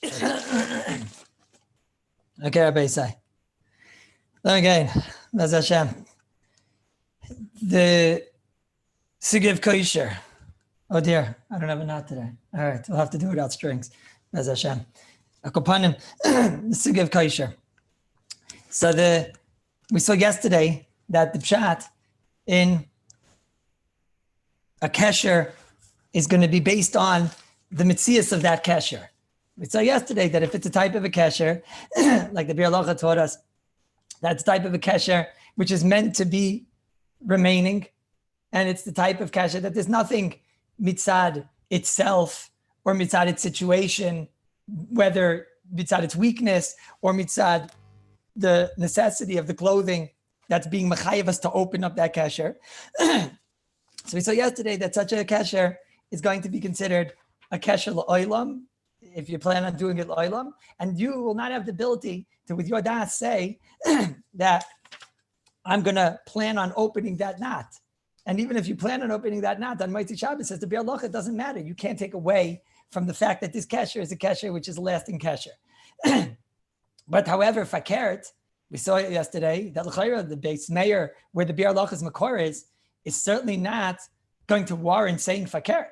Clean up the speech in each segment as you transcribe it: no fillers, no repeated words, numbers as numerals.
Okay, Rabbi say. Again, Bez Hashem. The Sugi of Kosher. Oh dear, I don't have a knot today. All right, we'll have to do it without strings. Bez Hashem. Akopanim, the Sugi of Kosher. So we saw yesterday that the pshat in a kesher is going to be based on the mitzias of that kesher. We saw yesterday that if it's a type of a kesher, like the Bir Locha taught us, that's the type of a kesher which is meant to be remaining, and it's the type of kesher that there's nothing mitzad itself or mitzad its situation, whether mitzad its weakness or mitzad the necessity of the clothing that's being mechayev us to open up that kesher. So we saw yesterday that such a kesher is going to be considered a kesher la'olam, if you plan on doing it la'olam, and you will not have the ability to, with your das, say that I'm going to plan on opening that knot. And even if you plan on opening that knot on Motzei Shabbos, says the Bir Locha, it doesn't matter. You can't take away from the fact that this kesher is a kesher which is a lasting kesher. But however, fakert, we saw it yesterday, that l'chayra, the base mayor, where the Bir Locha's makor is certainly not going to warrant saying fakert.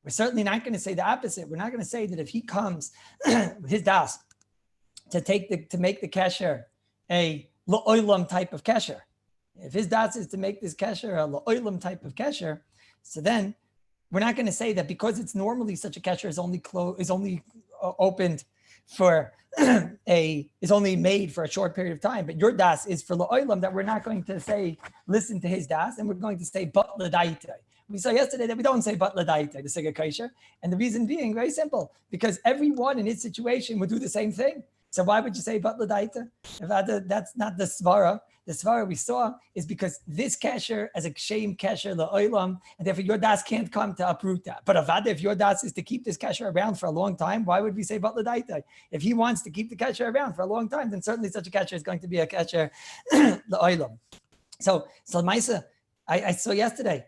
We're certainly not going to say the opposite. We're not going to say that if he comes with his das to make the kesher a la'olam type of kesher, if his das is to make this kesher a la'olam type of kesher, so then we're not going to say that because it's normally such a kesher is only opened for is only made for a short period of time, but your das is for la'olam, that we're not going to say listen to his das, and we're going to say but l'daite. We saw yesterday that we don't say but l'daite, the Sugi Kosher, and the reason being very simple, because everyone in his situation would do the same thing. So why would you say but l'daite? That's not the svara. The svara we saw is because this kesher as a shame kesher la'olam, and therefore your das can't come to uproot that. But avada, if your das is to keep this kesher around for a long time, why would we say but l'daite? If he wants to keep the kesher around for a long time, then certainly such a kesher is going to be a kesher la'olam. So Maisa, I saw yesterday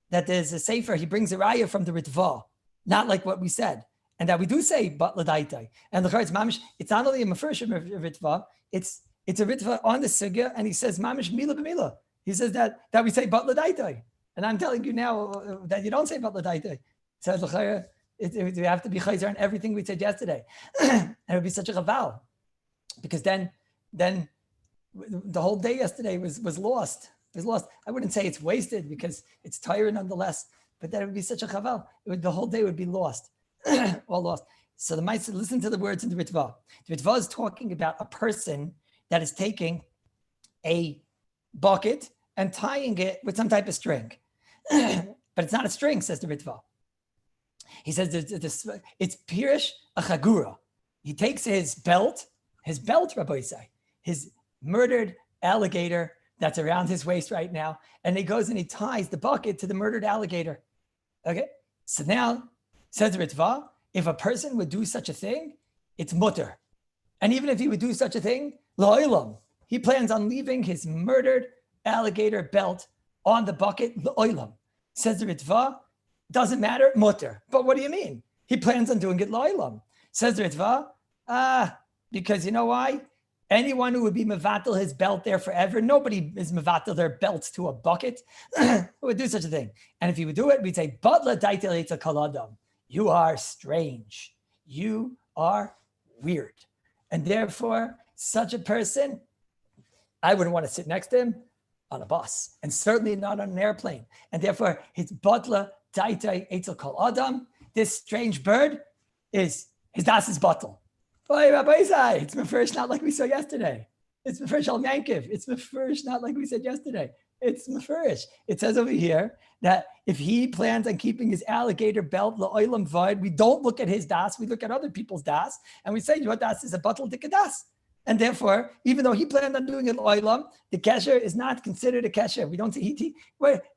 that there's a sefer, he brings a raya from the Ritva, not like what we said, and that we do say but l'daite. And the it's mamish, it's not only a mefurish Ritva, it's a Ritva on the sugya, and he says mamish mila b'mila. He says that we say but l'daite, and I'm telling you now that you don't say but l'daite. So we have to be chayzer on everything we said yesterday, and it would be such a chaval, because then the whole day yesterday was lost. Is lost. I wouldn't say it's wasted because it's tiring nonetheless, but that would be such a chaval. The whole day would be lost, all lost. So the mice listen to the words in the Ritva. The Ritva is talking about a person that is taking a bucket and tying it with some type of string, but it's not a string, says the Ritva. He says it's pirish a chagura. He takes his belt, Rabbi say, his murdered alligator that's around his waist right now, and he goes and he ties the bucket to the murdered alligator. Okay, so now, says Ritva, if a person would do such a thing, it's mutter. And even if he would do such a thing, la'olam, he plans on leaving his murdered alligator belt on the bucket, la'olam. Says the Ritva, doesn't matter, mutter. But what do you mean? He plans on doing it la'olam. Says the Ritva, because you know why? Anyone who would be mevatel his belt there forever, nobody is mevatel their belts to a bucket, who would do such a thing. And if he would do it, we'd say, but l'daite leitza kaladam. You are strange. You are weird. And therefore, such a person, I wouldn't want to sit next to him on a bus, and certainly not on an airplane. And therefore, his batla daite etzel kol adam, this strange bird, is his das's bottle. Boy, Rabbi, it's mefurish not like we saw yesterday. It's mefurish al yankiv. It's mefurish not like we said yesterday. It's mefurish. It says over here that if he plans on keeping his alligator belt la'olam v'od, we don't look at his das, we look at other people's das, and we say your das is a batal dikadas. And therefore, even though he planned on doing it la'olam, the kesher is not considered a kesher. We don't say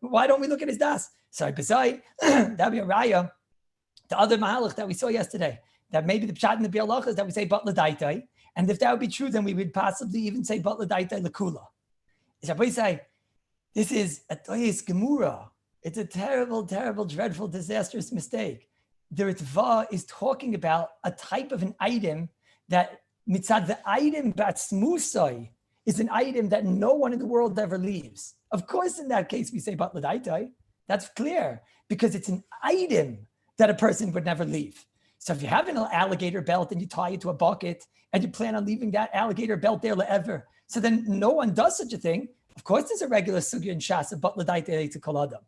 why don't we look at his das? Sorry, beside that'd be a raya. The other mahalach that we saw yesterday, that maybe the pshat in the Bir Locha is that we say but l'daite, and if that would be true, then we would possibly even say but l'daite l'kula. Rabbi say, this is a toyes gemura. It's a terrible, terrible, dreadful, disastrous mistake. the Ritva is talking about a type of an item that mitzad the item batzmusai is an item that no one in the world ever leaves. Of course, in that case, we say batladaitai. That's clear because it's an item that a person would never leave. So if you have an alligator belt and you tie it to a bucket and you plan on leaving that alligator belt there forever, so then no one does such a thing. Of course, there's a regular sugya in Shas of batladaitai to kol adam.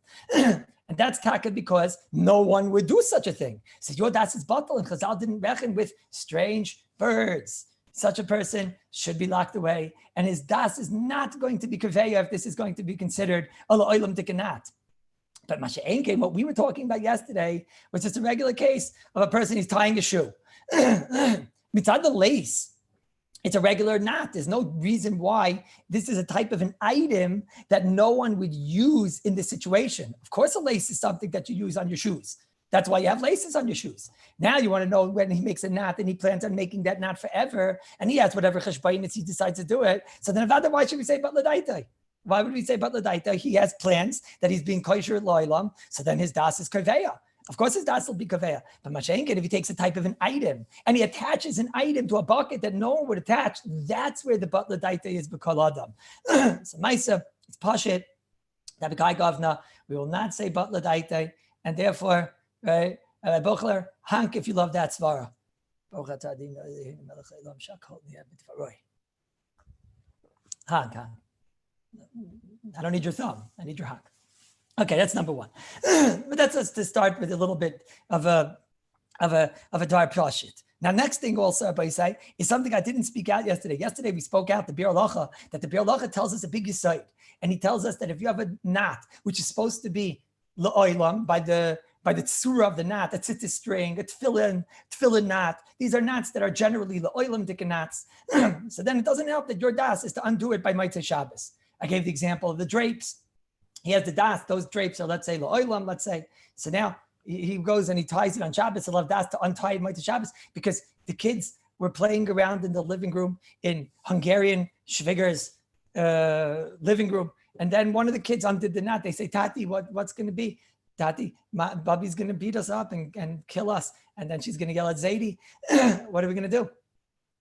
And that's taka because no one would do such a thing. So your das is batal, and Chazal didn't reckon with strange birds. Such a person should be locked away, and his das is not going to be kaveya if this is going to be considered ala olam dikanat. But Masha'enke, what we were talking about yesterday was just a regular case of a person who's tying a shoe. Mitzad the lace, it's a regular knot. There's no reason why this is a type of an item that no one would use in this situation. Of course, a lace is something that you use on your shoes. That's why you have laces on your shoes. Now you want to know when he makes a knot and he plans on making that knot forever, and he has whatever cheshbainis he decides to do it. So then, why should we say batladaita? Why would we say batladaita? He has plans that he's being kosher loilam, so then his das is kaveya. Of course, his das will be kaveya. But Mashenkin, if he takes a type of an item and he attaches an item to a bucket that no one would attach, that's where the batladaita is b'kol adam. So Maisa, it's pashit that b'kai govna, we will not say batladaita, and therefore, right, Bochler, Hank, if you love that svara. Hank. I don't need your thumb. I need your Hank. Okay, that's number one. But that's us to start with a little bit of a dar pashit. Now, next thing also, Rabbi say, is something I didn't speak out yesterday. Yesterday we spoke out the Bir Lacha, that the Bir Lacha tells us a big yesod, and he tells us that if you have a knot, which is supposed to be la'olam by the tsura of the knot, a tzitzis string, a tefillin knot. These are knots that are generally la'olam dikin knots. So then it doesn't help that your das is to undo it by Motzei Shabbos. I gave the example of the drapes. He has the das, those drapes are, let's say, la'olam, let's say. So now he goes and he ties it on Shabbos. He'll have das to untie it Motzei Shabbos because the kids were playing around in the living room in Hungarian Schwiger's living room. And then one of the kids undid the knot. They say, Tati, what's going to be? Tati, Bubby's going to beat us up and kill us. And then she's going to yell at Zaidi. What are we going to do?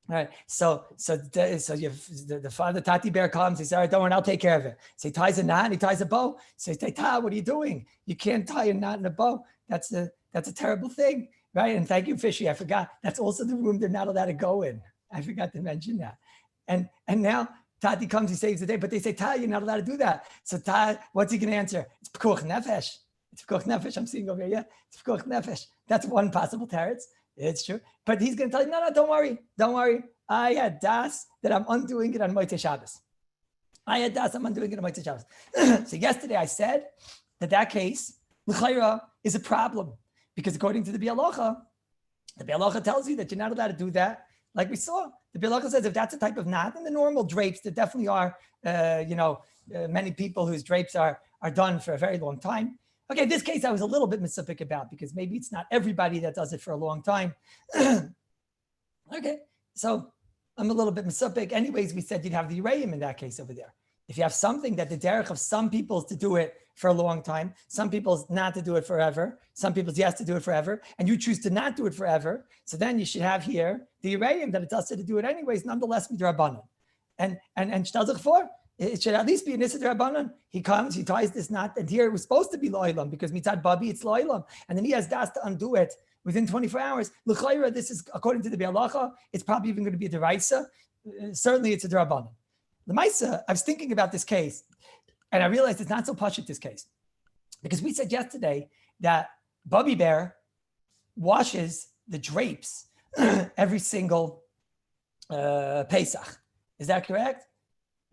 All right. So the father, Tati Bear, comes. He says, all right, don't worry, I'll take care of it. So he ties a knot and he ties a bow. So he says, Ta, what are you doing? You can't tie a knot and a bow. That's a terrible thing. Right. And thank you, Fishy. I forgot. That's also the room they're not allowed to go in. I forgot to mention that. And now Tati comes, he saves the day, but they say, Ta, you're not allowed to do that. So Ta, what's he going to answer? It's Pekuach Nefesh. It's Pekuach Nefesh. I'm seeing over here. Yeah, it's Pekuach Nefesh. That's one possible teretz. It's true. But he's going to tell you, no, don't worry. I had das that I'm undoing it on Motzei Shabbos. I'm undoing it on Motzei Shabbos. So yesterday I said that case, l'chayra, is a problem because according to the Bialacha tells you that you're not allowed to do that. Like we saw, the Bialacha says if that's a type of knot, in the normal drapes, there definitely are, many people whose drapes are done for a very long time. Okay, this case I was a little bit misopik about because maybe it's not everybody that does it for a long time. Okay, so I'm a little bit misopik. Anyways, we said you'd have the Urayim in that case over there. If you have something that the derech of some people is to do it for a long time, some people's not to do it forever, some people's yes to do it forever, and you choose to not do it forever, so then you should have here the Urayim that it does to do it anyways, nonetheless, midrabanan. And shtazach for. It should at least be an Issa Rabbanan. He comes, he ties this knot, and here it was supposed to be Lo'ilam because mitzad Babi, it's Lo'ilam. And then he has das to undo it within 24 hours. L'chayra, this is, according to the Bialacha, it's probably even going to be a deraisa. Certainly it's a Rabbanan. The Maisa, I was thinking about this case, and I realized it's not so pashut this case. Because we said yesterday that Bubby Bear washes the drapes every single Pesach. Is that correct?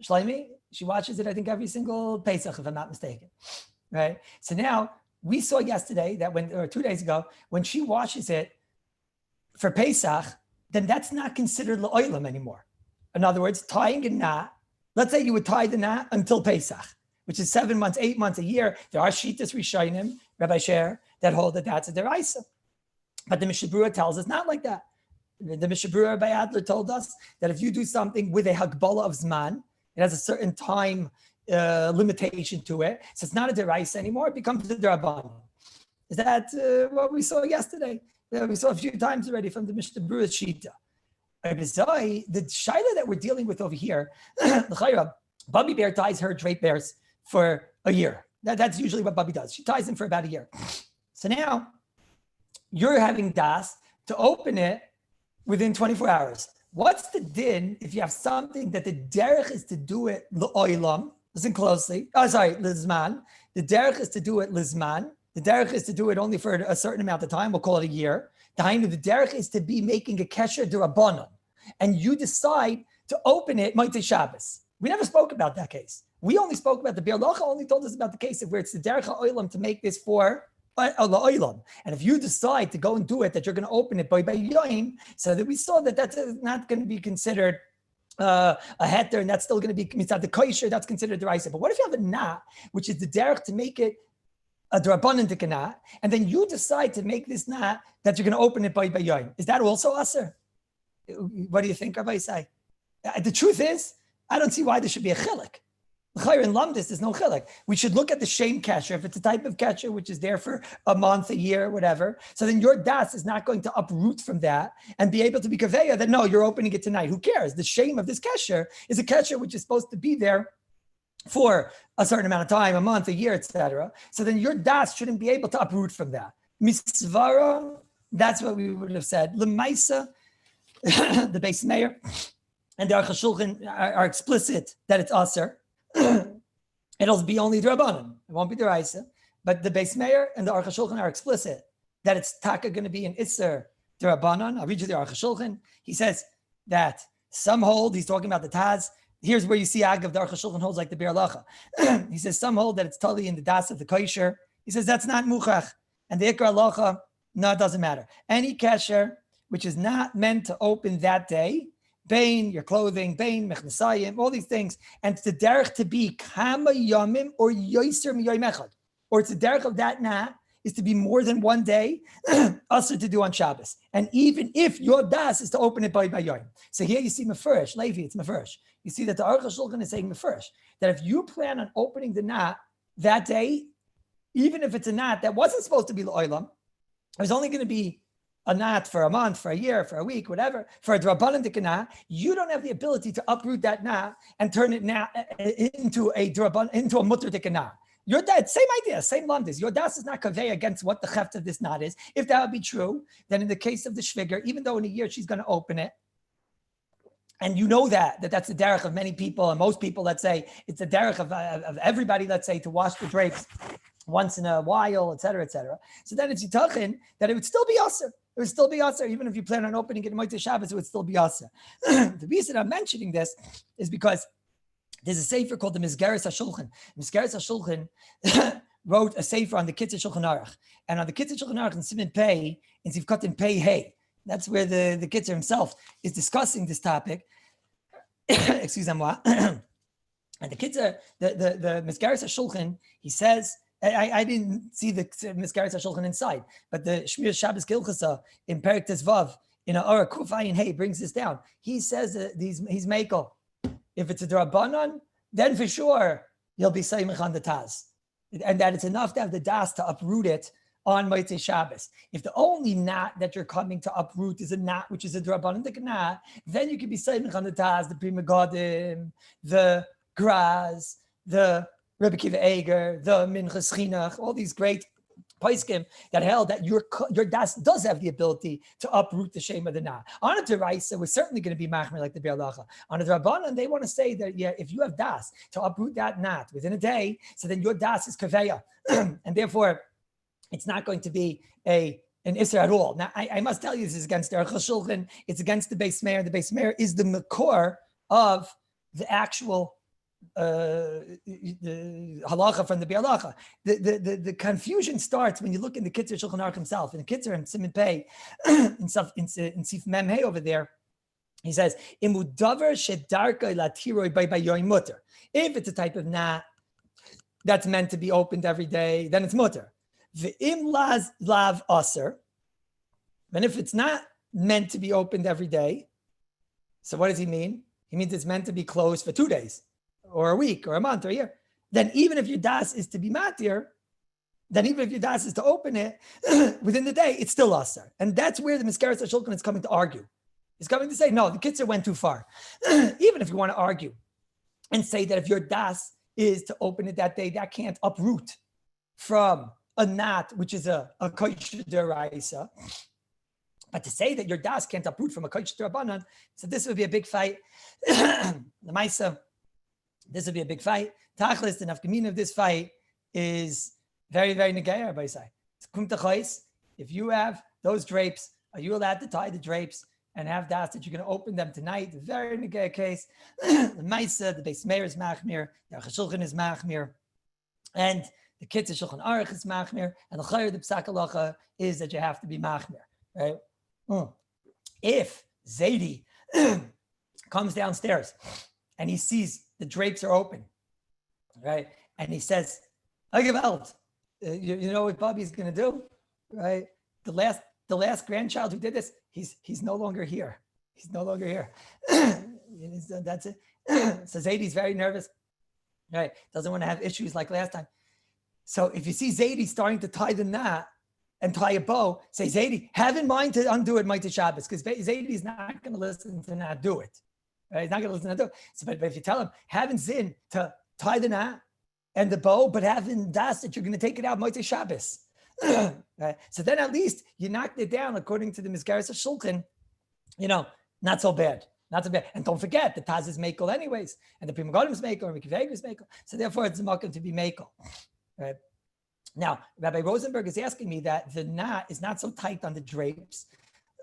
Shlomi, she watches it, I think, every single Pesach, if I'm not mistaken, right? So now we saw yesterday that or 2 days ago, when she washes it for Pesach, then that's not considered la'olam anymore. In other words, tying a knot, let's say you would tie the knot until Pesach, which is 7 months, 8 months, a year. There are Shitas Rishonim, Rabbi Sher, that hold that that's a deraisa. But the Mishnah Berurah tells us not like that. The Mishnah Berurah by Adler told us that if you do something with a hagbala of Zman, it has a certain time limitation to it. So it's not a deraisa anymore. It becomes a derabbanan. Is that what we saw yesterday? We saw a few times already from the Mishnah Berurah Shita. The shaila that we're dealing with over here, Bubby Bear ties her drape bears for a year. That's usually what Bubby does. She ties them for about a year. So now you're having das to open it within 24 hours. What's the din if you have something that the derech is to do it l'oilam? Listen closely. Lizman. The derech is to do it lizman. The derech is to do it only for a certain amount of time. We'll call it a year. The derech is to be making a kesher d'Rabbanan, and you decide to open it Motzei Shabbos. We never spoke about that case. We only spoke about the Biur Halacha. Only told us about the case of where it's the derech ha'olam to make this for la'olam. And if you decide to go and do it, that you're going to open it by yoim, so that we saw that that's not going to be considered a heter, and that's still going to be mitzad the kosher. That's considered deraisa. But what if you have a na, which is the derech to make it a drabanan tikana, and then you decide to make this na that you're going to open it by yoim? Is that also aser? What do you think, Rabbi say? The truth is, I don't see why there should be a chilek. In Lamdis, there's no chilek. We should look at the shame kesher. If it's a type of kesher which is there for a month, a year, whatever, so then your das is not going to uproot from that and be able to be kaveya that no, you're opening it tonight. Who cares? The shame of this kesher is a kesher which is supposed to be there for a certain amount of time, a month, a year, etc. So then your das shouldn't be able to uproot from that. Misvara, that's what we would have said. Lemaisa, the base mayor and the Aruch HaShulchan are explicit that it's aser. It'll be only Drabanan. It won't be Deraisa. But the base mayor and the Aruch HaShulchan are explicit that it's taka going to be an Isser Drabanan. I'll read you the Aruch HaShulchan. He says that some hold, he's talking about the Taz. Here's where you see Agav, the Aruch HaShulchan holds like the Biur Halacha. He says some hold that it's totally in the das of the kosher. He says that's not muchach. And the Ikar Halacha, no, it doesn't matter. Any kesher which is not meant to open that day, Bain, your clothing, Bain, Mechnasayim, all these things, and it's the derech to be Kama Yomim or Yoiser Miyoim Echad, or it's the derech of that na is to be more than one day, also to do on Shabbos. And even if your das is to open it by Yom. So here you see Mefurish, Levi, it's Mefurish. You see that the Aruch HaShulchan is saying Mefurish, that if you plan on opening the na that day, even if it's a nat that wasn't supposed to be L'olam, it was only going to be a nat for a month, for a year, for a week, whatever, for a drabanan dikana, you don't have the ability to uproot that na and turn it now into a mutter dikana. Your dad, same idea, same landis. Your das is not kaveh against what the heft of this knot is. If that would be true, then in the case of the shviger, even though in a year she's going to open it, and you know that's the derech of many people, and most people, let's say, it's the derech of everybody, let's say, to wash the drapes once in a while, et cetera, et cetera. So then it's yitachin that it would still be aser. It would still be aser, even if you plan on opening it in Motzei Shabbos, it would still be aser. The reason I'm mentioning this is because there's a sefer called the Mizgeres HaShulchan. Mizgeres HaShulchan wrote a sefer on the Kitzur Shulchan Aruch. And on the Kitzur Shulchan Aruch in Siman Pei, in Sivkot Pei Hey, that's where the Kitzur himself is discussing this topic. Excuse-moi. And the Kitzur, the Mizgeres HaShulchan, he says, I didn't see the Mizgeres HaShulchan inside, but the Shmir Shabbos Hilchos in Perek Tezvav, in Aruch Kuf Ayin Hey, brings this down. He says that he's Mekel. If it's a drabanan, then for sure you'll be saymich on the taz, and that it's enough to have the das to uproot it on Motzei Shabbos. If the only knot that you're coming to uproot is a knot which is a drabanan knot, then you can be saymich on the taz, the Pri Megadim, the Graz, the Rebbe Kiva Eger, the Minchas Chinuch, all these great Paiskim that held that your das does have the ability to uproot the shame of the na. On a deraisa, we're certainly going to be machmir like the Biur Halacha. On a drabanan, they want to say that if you have das to uproot that nat within a day, so then your das is kaveya, and therefore it's not going to be an isser at all. Now, I must tell you, this is against the Aruch HaShulchan. It's against the base mayor. The base mayor is the makor of the actual the halacha from the Biur Halacha. The confusion starts when you look in the Kitzur Shulchan Aruch himself. In the Kitzur and Siman Pei, in Sif Mem Hey over there, he says, "Imudavar shedarka latiroi by yoim mutter." If it's a type of na that's meant to be opened every day, then it's mutter. V'im lav aser, and if it's not meant to be opened every day, so what does he mean? He means it's meant to be closed for 2 days, or a week, or a month, or a year. Then even if your das is to be matir, then even if your das is to open it within the day, it's still asr. And that's where the Miskaris HaShulchan is coming to argue. He's coming to say, no, the kitzur went too far. Even if you want to argue and say that if your das is to open it that day, that can't uproot from a knot, which is a kodesh d'oraisa. But to say that your das can't uproot from a kodesh d'rabanan, so this would be a big fight. The Maisa, this would be a big fight. Tachlis, the nafkamina of this fight is very, very negaya, Rabbi say. If you have those drapes, are you allowed to tie the drapes and have das that you're going to open them tonight? Very negaya case. The Maisa, the Beis Meir is machmir, the Shulchan is machmir, and the Kitzur Shulchan Aruch is machmir, and the Chayr, the Psak Halacha, is that you have to be machmir, right? If Zaidi comes downstairs and he sees the drapes are open, right? And he says, I give out. You know what Bobby's going to do, right? The last grandchild who did this, he's no longer here. He's no longer here. That's it. So Zaidi's very nervous, right? Doesn't want to have issues like last time. So if you see Zaidi starting to tie the knot and tie a bow, say, Zaidi, have in mind to undo it, Mighty Shabbos, because Zaidi is not going to listen to not do it. Right? He's not going to listen to not do it. So, but if you tell him, have in zin to tie the knot and the bow, but have in das that you're going to take it out, Mighty Shabbos. Right? So then at least you knocked it down according to the Mizgaris of Shulchan, not so bad. Not so bad. And don't forget, the Taz is Mekel anyways, and the Prima Godim is Mekel, or Mikiveg is Mekel. So therefore, it's a Makom to be Mekel. Right? Now, Rabbi Rosenberg is asking me that the knot is not so tight on the drapes,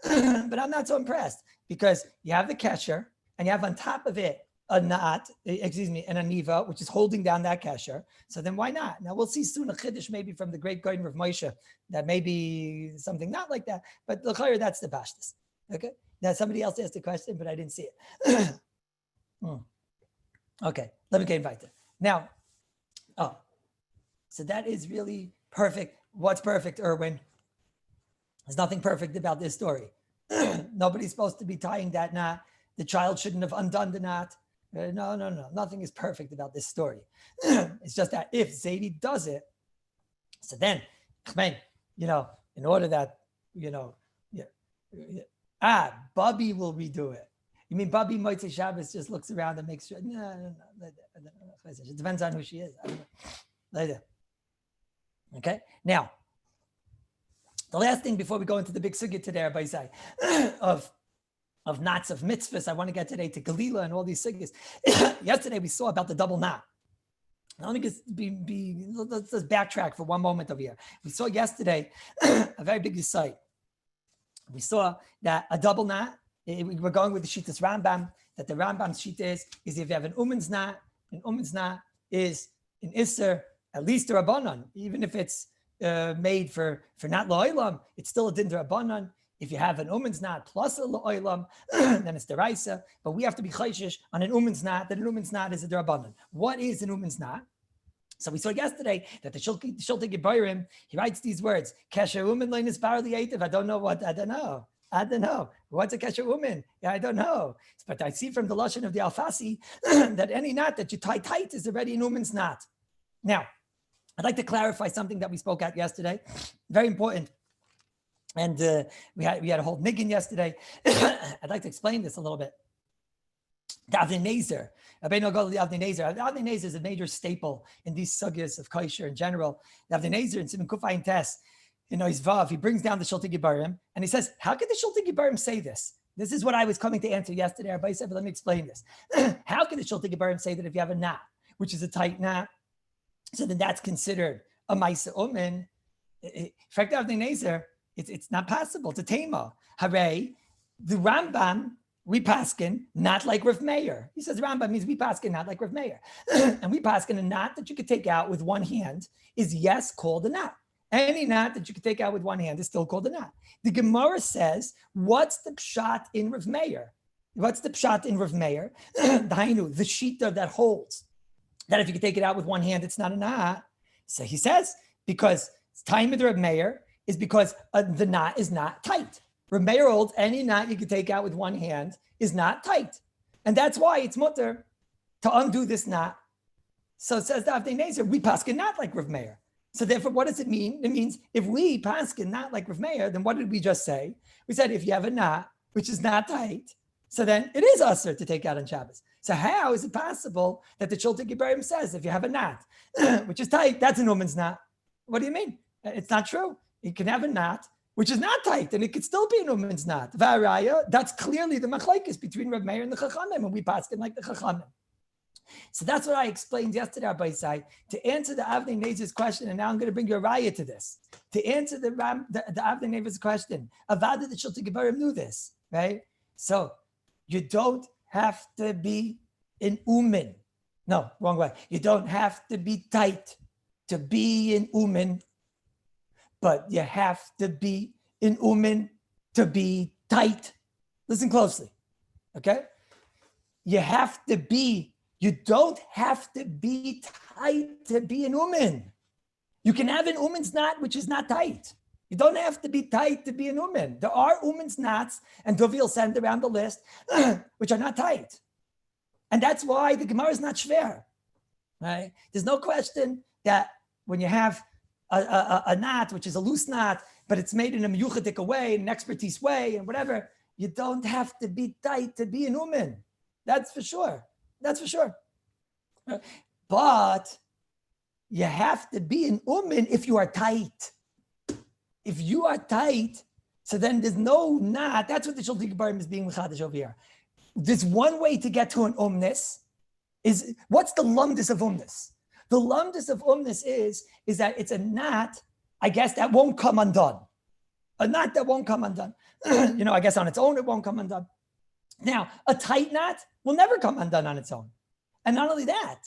but I'm not so impressed because you have the kesher and you have on top of it an aniva, which is holding down that kesher. So then why not? Now we'll see soon a chiddush maybe from the great Goyen Rav Moshe that may be something not like that, but that's the pashtus. Okay. Now somebody else asked a question, but I didn't see it. Okay, let me get invited. Now, so that is really perfect. What's perfect, Erwin? There's nothing perfect about this story. Nobody's supposed to be tying that knot. The child shouldn't have undone the knot. No. Nothing is perfect about this story. It's just that if Zaidi does it, so then, in order that, Bubby will redo it. You mean Bubby Motzei Shabbos just looks around and makes sure? No. It depends on who she is. I don't know. Later. Okay. Now, the last thing before we go into the big sugya today, Rabbi Zai, of knots of mitzvahs, I want to get today to Galila and all these sugyas. Yesterday we saw about the double knot. Now, let me just let's just backtrack for one moment over here. We saw yesterday a very big sight. We saw that a double knot. We're going with the Shittas Rambam. That the Rambam's shita is if you have an umen's knot, is an isser, at least a rabbanon, even if it's made for not la'olam, it's still a din rabbanon. If you have an umen's knot plus a la'olam, then it's deraisa. But we have to be chayshish on an umen's knot, that an umen's knot is a rabbanon. What is an umen's knot? So we saw yesterday that the Shulti Gebayrim, he writes these words, Kesher umen leinis barli eitiv. I don't know. What's a kesher woman? Yeah, I don't know. But I see from the lashon of the Alfasi that any knot that you tie tight is already an umen's knot. Now, I'd like to clarify something that we spoke at yesterday. Very important. And we had a whole niggin yesterday. I'd like to explain this a little bit. The Avnei Nezer. The Avnei Nezer is a major staple in these sugyas of kosher in general. The Avnei Nezer in Simon Kufayin Tes, his Vav, he brings down the Shulti Gebarim and he says, how could the Shulti Gebarim say this? This is what I was coming to answer yesterday. Everybody said, but let me explain this. How can the Shulti Gebarim say that if you have a knot, which is a tight knot, so then that's considered a Maisa Umen? In fact, Avnei Nezer, it's not possible to Tema. Hooray, the Rambam, we paskin not like Rav Meir. He says Rambam means we paskin not like Rav Meir. And we paskin a knot that you could take out with one hand is called a knot. Any knot that you could take out with one hand is still called a knot. The Gemara says, what's the pshat in Rav Meir? What's the pshat in Rav Meir? The shita that holds that if you could take it out with one hand, it's not a knot. So he says, because time of the Rav Meir is because the knot is not tight. Rav Meir holds any knot you could take out with one hand is not tight. And that's why it's mutter to undo this knot. So it says the Avnei Nezer, we paskin not like Rav Meir. So therefore, what does it mean? It means if we paskin not like Rav Meir, then what did we just say? We said if you have a knot, which is not tight, so then it is usher to take out on Shabbos. So how is it possible that the Shulchan Gibarim says if you have a knot, which is tight, that's an woman's knot? What do you mean? It's not true. You can have a knot, which is not tight, and it could still be an woman's knot. V'araya, that's clearly the machlokes between Rav Meir and the Chachamim, and we paskin like the Chachamim. So that's what I explained yesterday, Rabbi Sai, to answer the Avnei Nezer's question, and now I'm going to bring you a raya to this. To answer the Avnei Nezer's question, Avada the Shulchan Gibarim knew this, right? So you don't have to be in umin. No, wrong way. You don't have to be tight to be in umin, but you have to be in umin to be tight. Listen closely, okay? You don't have to be tight to be an umin. You can have an umin's knot, which is not tight. You don't have to be tight to be an umin. There are umin's knots, and Dovi will send around the list, which are not tight. And that's why the Gemara is not shver, right? There's no question that when you have a knot, which is a loose knot, but it's made in a miyuchadik way, an expertise way, and whatever, you don't have to be tight to be an umin. That's for sure. That's for sure. But you have to be an umin if you are tight. If you are tight, so then there's no knot. That's what the Shulchan Gibarim is being mechadish over here. There's one way to get to an umnus. What's the lumdus of umnus? The lumdus of umnus is that it's a knot, I guess, that won't come undone. A knot that won't come undone. I guess on its own, it won't come undone. Now, a tight knot will never come undone on its own. And not only that,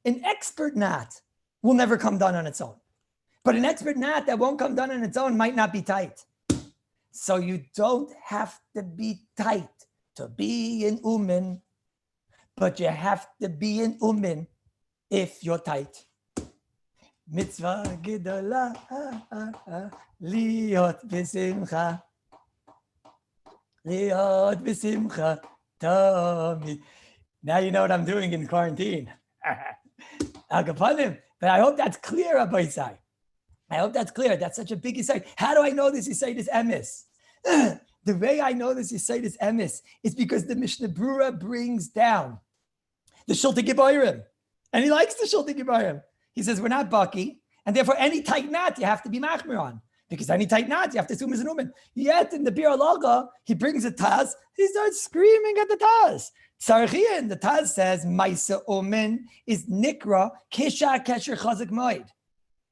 an expert knot will never come done on its own. But an expert knot that won't come done on its own might not be tight. So you don't have to be tight to be in umin, but you have to be in umin if you're tight. Mitzvah gedola liot b'simcha. Liot b'simcha tamid. Now you know what I'm doing in quarantine. But I hope that's clear, Rabbi Isai. I hope that's clear. That's such a big insight. How do I know this insight is emes? The way I know this insight is emes is because the Mishnah Brura brings down the Shulchan Gibarim. And he likes the Shulchan Gibarim. He says, we're not Baki, and therefore any tight knot you have to be machmir on. Because any tight knot you have to assume is an umin. Yet in the Bir Alaga, he brings a Taz, he starts screaming at the Taz. Tzarchian, the Taz says, Maisa Umin is Nikra Kesha Kesher Chazak Moed.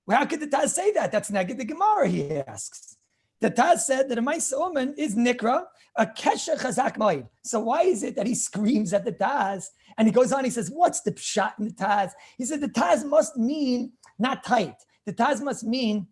Well, how could the Taz say that? That's negative the Gemara, he asks. The Taz said that a Maisa Umin is Nikra, a Kesher Chazak Moed. So why is it that he screams at the Taz? And he goes on, he says, what's the pshat in the Taz? He said the Taz must mean not tight. The Taz must mean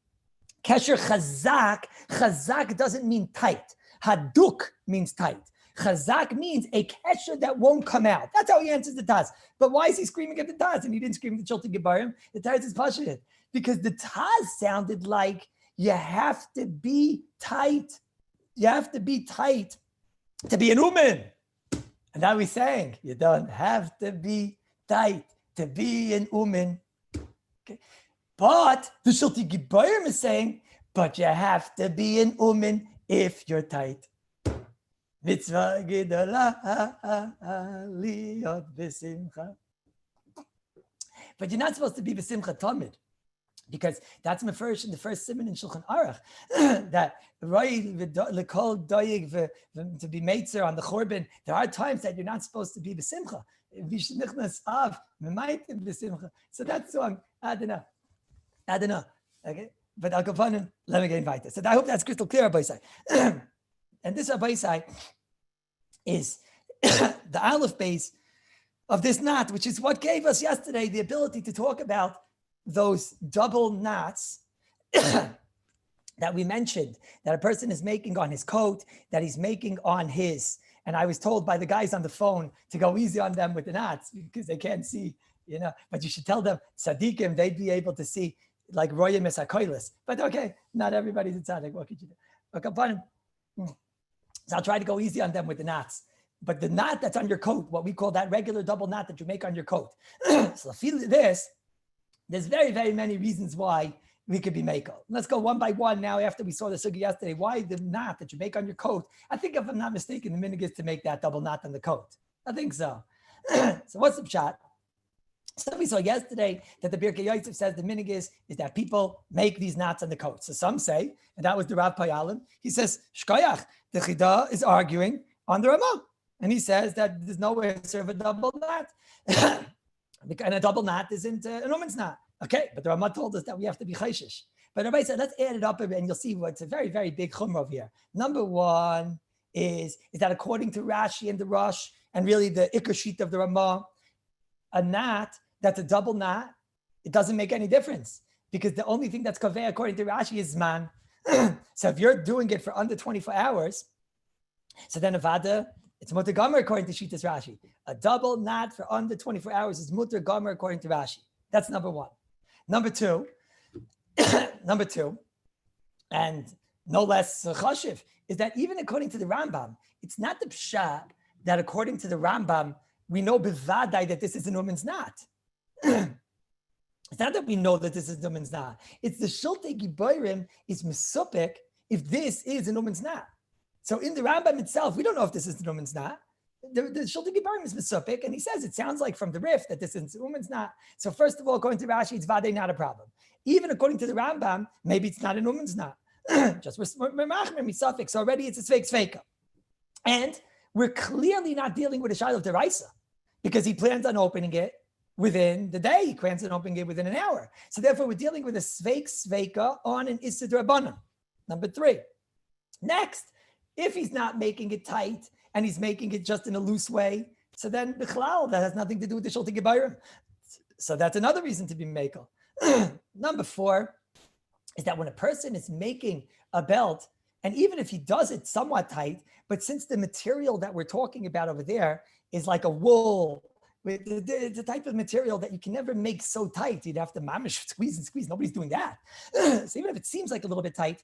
Kesher Chazak. Chazak doesn't mean tight. Haduk means tight. Chazak means a kesher that won't come out. That's how he answers the Taz. But why is he screaming at the Taz? And he didn't scream at the Shulchan Gibarim. The Taz is passionate. Because the Taz sounded like you have to be tight. You have to be tight to be an umin. And now he's saying, you don't have to be tight to be an umin. Okay. But the Shulchan Gibarim is saying, but you have to be an umin if you're tight. Mitzvah gedola liot b'simcha. But you're not supposed to be b'simcha tamid, because that's mefurish in the first siman in Shulchan Aruch that lekol doyig to be meitzer on the chorban. There are times that you're not supposed to be b'simcha. V'shnichnas av memaitim b'simcha. So that song, I don't know. Okay, but I'll go on. Let me get invited. So I hope that's crystal clear, Rabbi Isai. And this Rabbi Isai is the aleph base of this knot, which is what gave us yesterday the ability to talk about those double knots that we mentioned, that a person is making on his coat, that he's making on his. And I was told by the guys on the phone to go easy on them with the knots because they can't see, but you should tell them, tzaddikim, they'd be able to see like royim es hakoilis. But okay, not everybody's a tzaddik. What could you do? Okay, so I'll try to go easy on them with the knots. But the knot that's on your coat, what we call that regular double knot that you make on your coat. So feel this, there's very, very many reasons why we could be makel. Let's go one by one now after we saw the sugi yesterday. Why the knot that you make on your coat? I think if I'm not mistaken, the minhag is to make that double knot on the coat. I think so. So what's the pshat? So we saw yesterday that the Birkei Yosef says the minhag is that people make these knots on the coat. So some say, and that was the Rav Payalim, he says, Shkoyach, the Chida is arguing on the Ramah. And he says that there's no way to serve a double knot. And a double knot isn't an woman's knot. Okay, but the Ramah told us that we have to be chayshish. But Rabbi said, let's add it up and you'll see what's a very, very big chumrah over here. Number one is that according to Rashi and the Rosh, and really the Ikar sheet of the Ramah, a knot that's a double knot, it doesn't make any difference because the only thing that's kaveh according to Rashi is man. So if you're doing it for under 24 hours, so then avada, it's mutter gomer according to Shitas Rashi. A double knot for under 24 hours is mutter gomer according to Rashi. That's number one. Number two, and no less chashiv, is that even according to the Rambam, it's not the pshat that according to the Rambam, we know bevadai that this is a woman's knot. It's not that we know that this is a woman's knot. It's the Shiltei Giborim is mesupik if this is a woman's knot. So in the Rambam itself, we don't know if this is a woman's knot. The Shiltei Giborim is mesupik, and he says it sounds like from the Rif that this is a woman's knot. So first of all, according to Rashi, it's vadei not a problem. Even according to the Rambam, maybe it's not a woman's knot. Just we're misupik. So already it's a sveika. And we're clearly not dealing with a shiloh of deraisa because he plans on opening it within the day. He plans on opening it within an hour. So therefore, we're dealing with a sveika on an issa d'rabbanan. Number three. Next, if he's not making it tight and he's making it just in a loose way, so then bichlal, that has nothing to do with the Shiltei Giborim. So that's another reason to be mekel. Number four is that when a person is making a belt, and even if he does it somewhat tight, but since the material that we're talking about over there is like a wool, it's a type of material that you can never make so tight. You'd have to mamish, squeeze and squeeze. Nobody's doing that. So even if it seems like a little bit tight,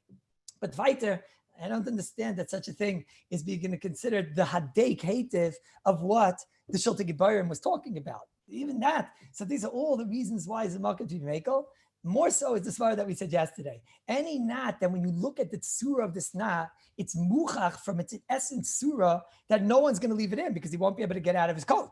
but weiter, I don't understand that such a thing is being considered the hadek hativ of what the Shiltei Giborim was talking about. Even that. So these are all the reasons why it's a makom to be mekel. More so is the svara that we said yesterday. Any knot that when you look at the tsura of this knot, it's muchach from its essence tsura that no one's going to leave it in because he won't be able to get out of his coat.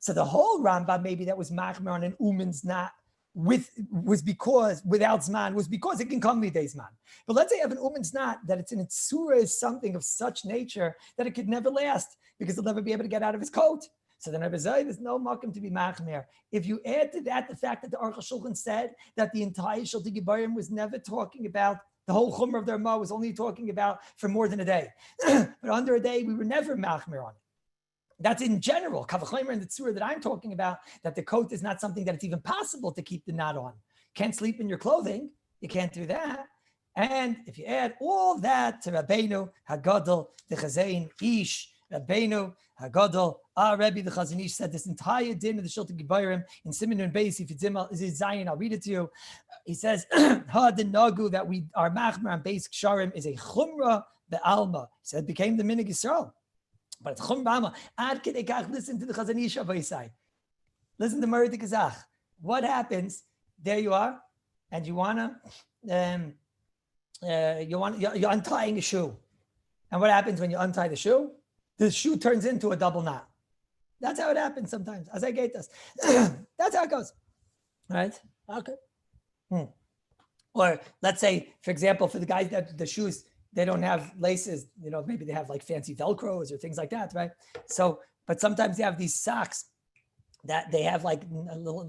So the whole Rambam maybe that was machmer on an uman's knot was because without zman was because it can come lidei zman. But let's say you have an uman's knot that it's in its tsura is something of such nature that it could never last because he'll never be able to get out of his coat. So then Rabbi Zay, there's no makom to be machmer. If you add to that the fact that the Aruch HaShulchan said that the entire Shiltei Giborim was never talking about the whole chumrah of their ma was only talking about for more than a day, but under a day we were never machmer on it. That's in general. Kavachomer in the tzura that I'm talking about, that the coat is not something that it's even possible to keep the knot on. Can't sleep in your clothing. You can't do that. And if you add all that to Rabbeinu, Hagadol, the Chazain, Ish, Rabbeinu, Hagadol, Rabbi, the Chazon Ish said this entire din of the Shiltei Giborim in Siman Nun Beis, if it's in Zion, I'll read it to you. He says, Ha the Nagu that we are machmer on Beis Ksharim is a chumrah be'alma. He said it became the minhag Yisrael. But it's chum b'alma. Ad kedei kach, listen to the Chazon Ish of Isai. Listen to Murray Kazach. What happens? There you are, and you're untying a shoe. And what happens when you untie the shoe? The shoe turns into a double knot. That's how it happens sometimes. As I get this, that's how it goes. Right? Okay. Or let's say, for example, for the guys that the shoes, they don't have laces, maybe they have like fancy Velcros or things like that, right? So, but sometimes they have these socks that they have like a little,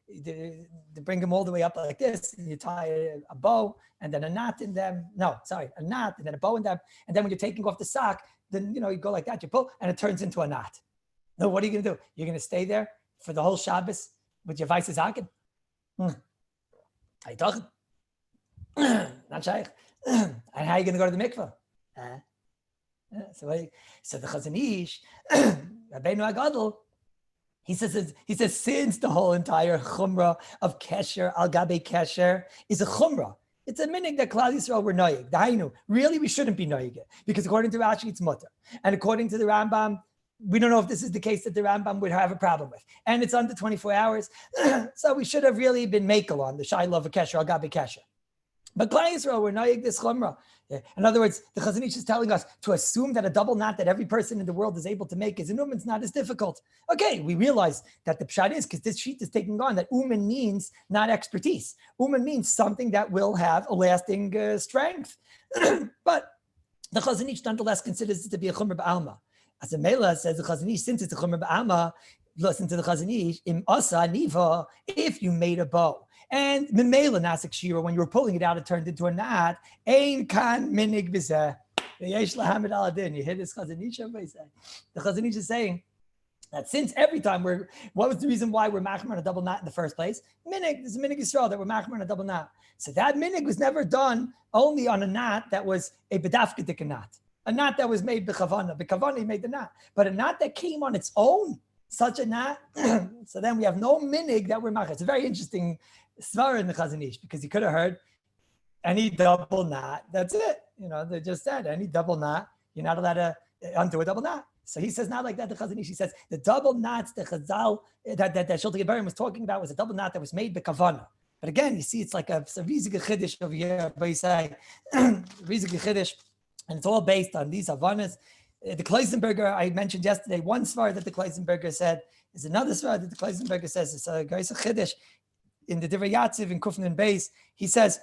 they bring them all the way up like this, and you tie a bow and then a knot in them. No, sorry, a knot and then a bow in them. And then when you're taking off the sock, then, you go like that, you pull and it turns into a knot. No, what are you going to do? You're going to stay there for the whole Shabbos with your Weißes Haken? How you talking? Not shaykh. And how are you going to go to the mikveh? So the Chazon Ish, Rabbeinu Agadol, he says since the whole entire chumrah of kesher al gabe kesher is a chumrah, it's a minhag that Klal Yisrael were noyig. Dahainu, really we shouldn't be noyig it because according to Rashi it's mutter, and according to the Rambam we don't know if this is the case that the Rambam would have a problem with. And it's under 24 hours. So we should have really been makel on the Shiloh of a Kesher, al Gabi Kesher. But Klal Yisrael, we're noyig this chumrah. In other words, the Chazon Ish is telling us to assume that a double knot that every person in the world is able to make is an it's not as difficult. Okay, we realize that the pshat is, because this sheet is taking on that uman means not expertise. Uman means something that will have a lasting strength. But the Chazon Ish nonetheless considers it to be a chumrah b'alma. As the Mela says, the Chazon Ish, since it's a chumrah b'alma, listen to the Chazon Ish, im asa niva, if you made a bow. And Memela Nasik Shira, when you were pulling it out, it turned into a knot. Ein kan minig b'zeh. Yesh lahamid aladin. You hear this Chazon Ish? Everybody say. The Chazon Ish is saying that since every time what was the reason why we're machmer on a double knot in the first place? Minig, there's a minig Yisrael that we're machmer on a double knot. So that minig was never done only on a knot that was a bedafkedik knot. A knot that was made b'chavana. B'chavana, he made the knot. But a knot that came on its own, such a knot, so then we have no minig that we're machmer. It's a very interesting svar in the Chazon Ish, because he could have heard any double knot. That's it. They just said any double knot, you're not allowed to undo a double knot. So he says not like that. The Chazon Ish, he says the double knots the Chazal that Shulti Geberim was talking about was a double knot that was made b'kavana. But again, you see, it's like a riesige chiddush over here. But you say riesige chiddush, and it's all based on these havanas. The Kleisenberger I mentioned yesterday. One svar that the Kleisenberger said is another svar that the Kleisenberger says it's a geisa chiddush. In the Divrei Yatziv in Kufnin Beis, he says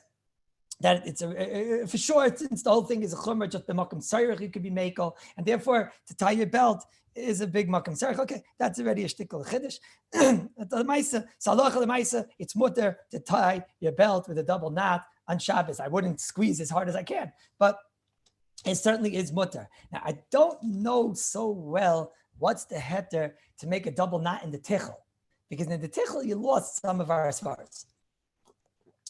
that it's for sure, since the whole thing is a chumrah, just the makam tzarich, you could be makel, and therefore to tie your belt is a big makam tzarich. Okay, that's already a shtickle chiddush. It's mutter to tie your belt with a double knot on Shabbos. I wouldn't squeeze as hard as I can, but it certainly is mutter. Now, I don't know so well what's the heter to make a double knot in the tichel. Because in the tichel, you lost some of our svaras.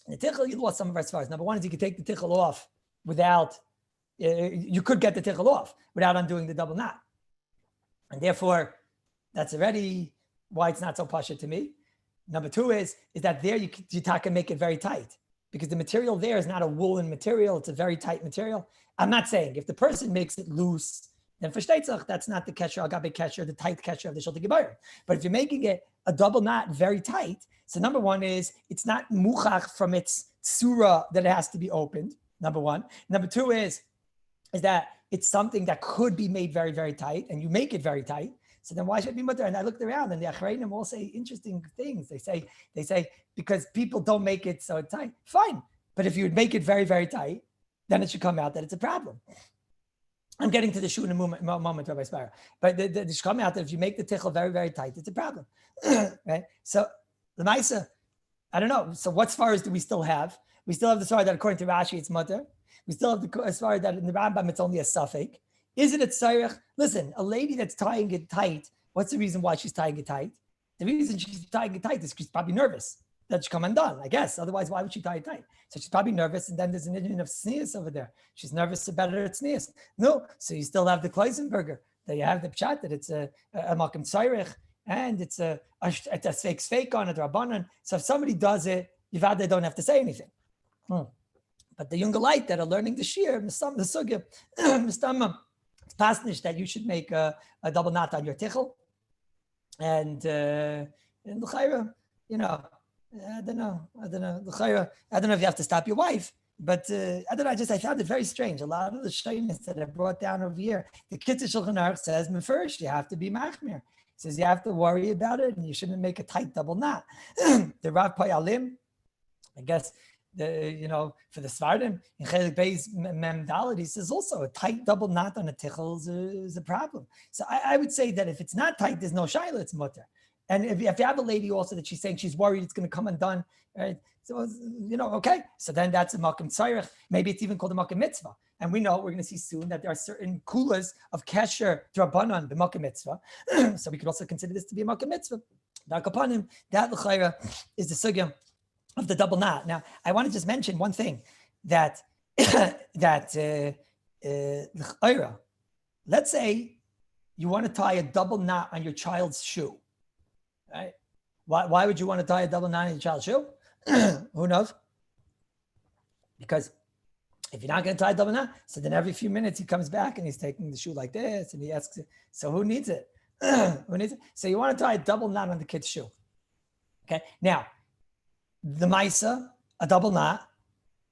In the tichel, you lost some of our svaras. Number one is you could take the tichel off without, you could get the tichel off without undoing the double knot. And therefore, that's already why it's not so pasha to me. Number two is that there you can make it very tight. Because the material there is not a woolen material, it's a very tight material. I'm not saying if the person makes it loose, then for shteitzach, that's not the kesher, agabe kesher, the tight kesher of the Shulti Geberim. But if you're making it a double knot very tight, so number one is it's not muchach from its surah that it has to be opened, number one. Number two is that it's something that could be made very, very tight, and you make it very tight. So then why should it be mutter? And I looked around, and the Acharayim all say interesting things. They say because people don't make it so tight. Fine, but if you would make it very, very tight, then it should come out that it's a problem. I'm getting to the shoe in a moment, Rabbi Spira. But the should come out that if you make the tichel very, very tight, it's a problem. Right? So the Maisa, I don't know. So what svaras do we still have? We still have the svar that according to Rashi, it's mutter. We still have the svar that in the Rambam, it's only a suffix. Is it a tzarech? Listen, a lady that's tying it tight, what's the reason why she's tying it tight? The reason she's tying it tight is she's probably nervous that she come undone, I guess. Otherwise, why would she tie it tight? So she's probably nervous, and then there's an engine of sneeze over there. She's nervous about her sneeze. No, so you still have the Kleisenberger. That you have the pshat that it's a makam tzarech, and it's a fake on it, rabbanon. So if somebody does it, they don't have to say anything. But the younger light that are learning the shir, the sugya, it's pasnish that you should make a double knot on your tichel, and in the chayra, I don't know. I don't know if you have to stop your wife, but I don't know. I found it very strange. A lot of the shaynas that I brought down over here, the Kitzur Shulchan Aruch says, first you have to be machmir. He says you have to worry about it, and you shouldn't make a tight double knot. The Rav Payalim, I guess, for the Svardim, in Chelik Bey's Mem Dalet, he says also a tight double knot on a tichel is a problem. So I would say that if it's not tight, there's no shayla, it's mutter. And if you have a lady also that she's saying she's worried it's going to come undone, right? So, okay. So then that's a makam tzarech. Maybe it's even called a makam mitzvah. And we know we're going to see soon that there are certain kulas of kesher drabanan b'makam mitzvah. So we could also consider this to be a makam mitzvah. That l'chayra is the sugya of the double knot. Now, I want to just mention one thing that let's say you want to tie a double knot on your child's shoe. Right? Why would you want to tie a double knot in your child's shoe? Who knows? Because if you're not going to tie a double knot, so then every few minutes he comes back and he's taking the shoe like this and he asks, so who needs it? So you want to tie a double knot on the kid's shoe. Okay. Now, the Maisa, a double knot,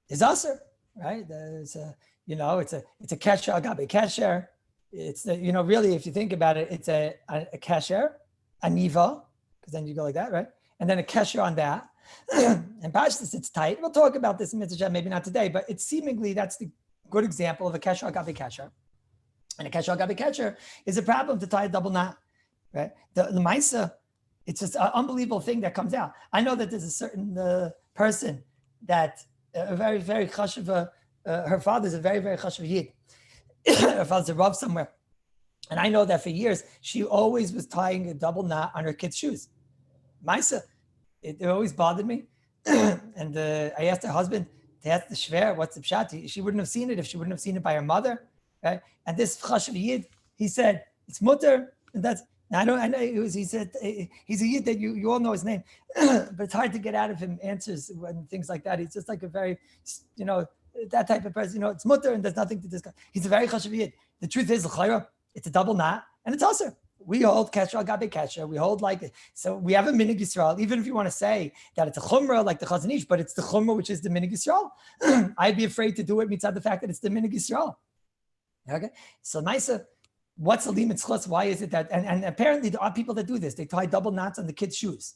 is usher, right? It's a kesher agabe kesher. It's really, if you think about it, it's a kesher, a niva, because then you go like that, right? And then a kesher on that. And Pashtus, it's tight. We'll talk about this in Mitzvah, maybe not today, but it's seemingly that's the good example of a kesher agabe kesher. And a kesher agabe kesher is a problem to tie a double knot, right? The Maisa, it's just an unbelievable thing that comes out. I know that there's a certain person that a very, very chashuv, her father's a very, very chashuv yid. Her father's a Rav somewhere. And I know that for years, she always was tying a double knot on her kids' shoes. Maisa, it always bothered me. And I asked her husband, to ask the shver, what's the pshat? She wouldn't have seen it if she wouldn't have seen it by her mother. Right? And this chashuv yid, he said, it's mutter. And that's, I know he said, he's a yid that you all know his name, but it's hard to get out of him answers and things like that. He's just like a very, that type of person, it's mutter and there's nothing to discuss. He's a very chashuv yid. The truth is, it's a double knot and it's usher. We hold kesher agabe kesher. We hold so we have a minig Yisrael. Even if you want to say that it's a chumrah like the Chazon Ish, but it's the chumrah which is the minig Yisrael. I'd be afraid to do it mitzad the fact that it's the minig Yisrael. Okay, so Maisa. What's the limit chus? Why is it that? And apparently there are people that do this. They tie double knots on the kids' shoes.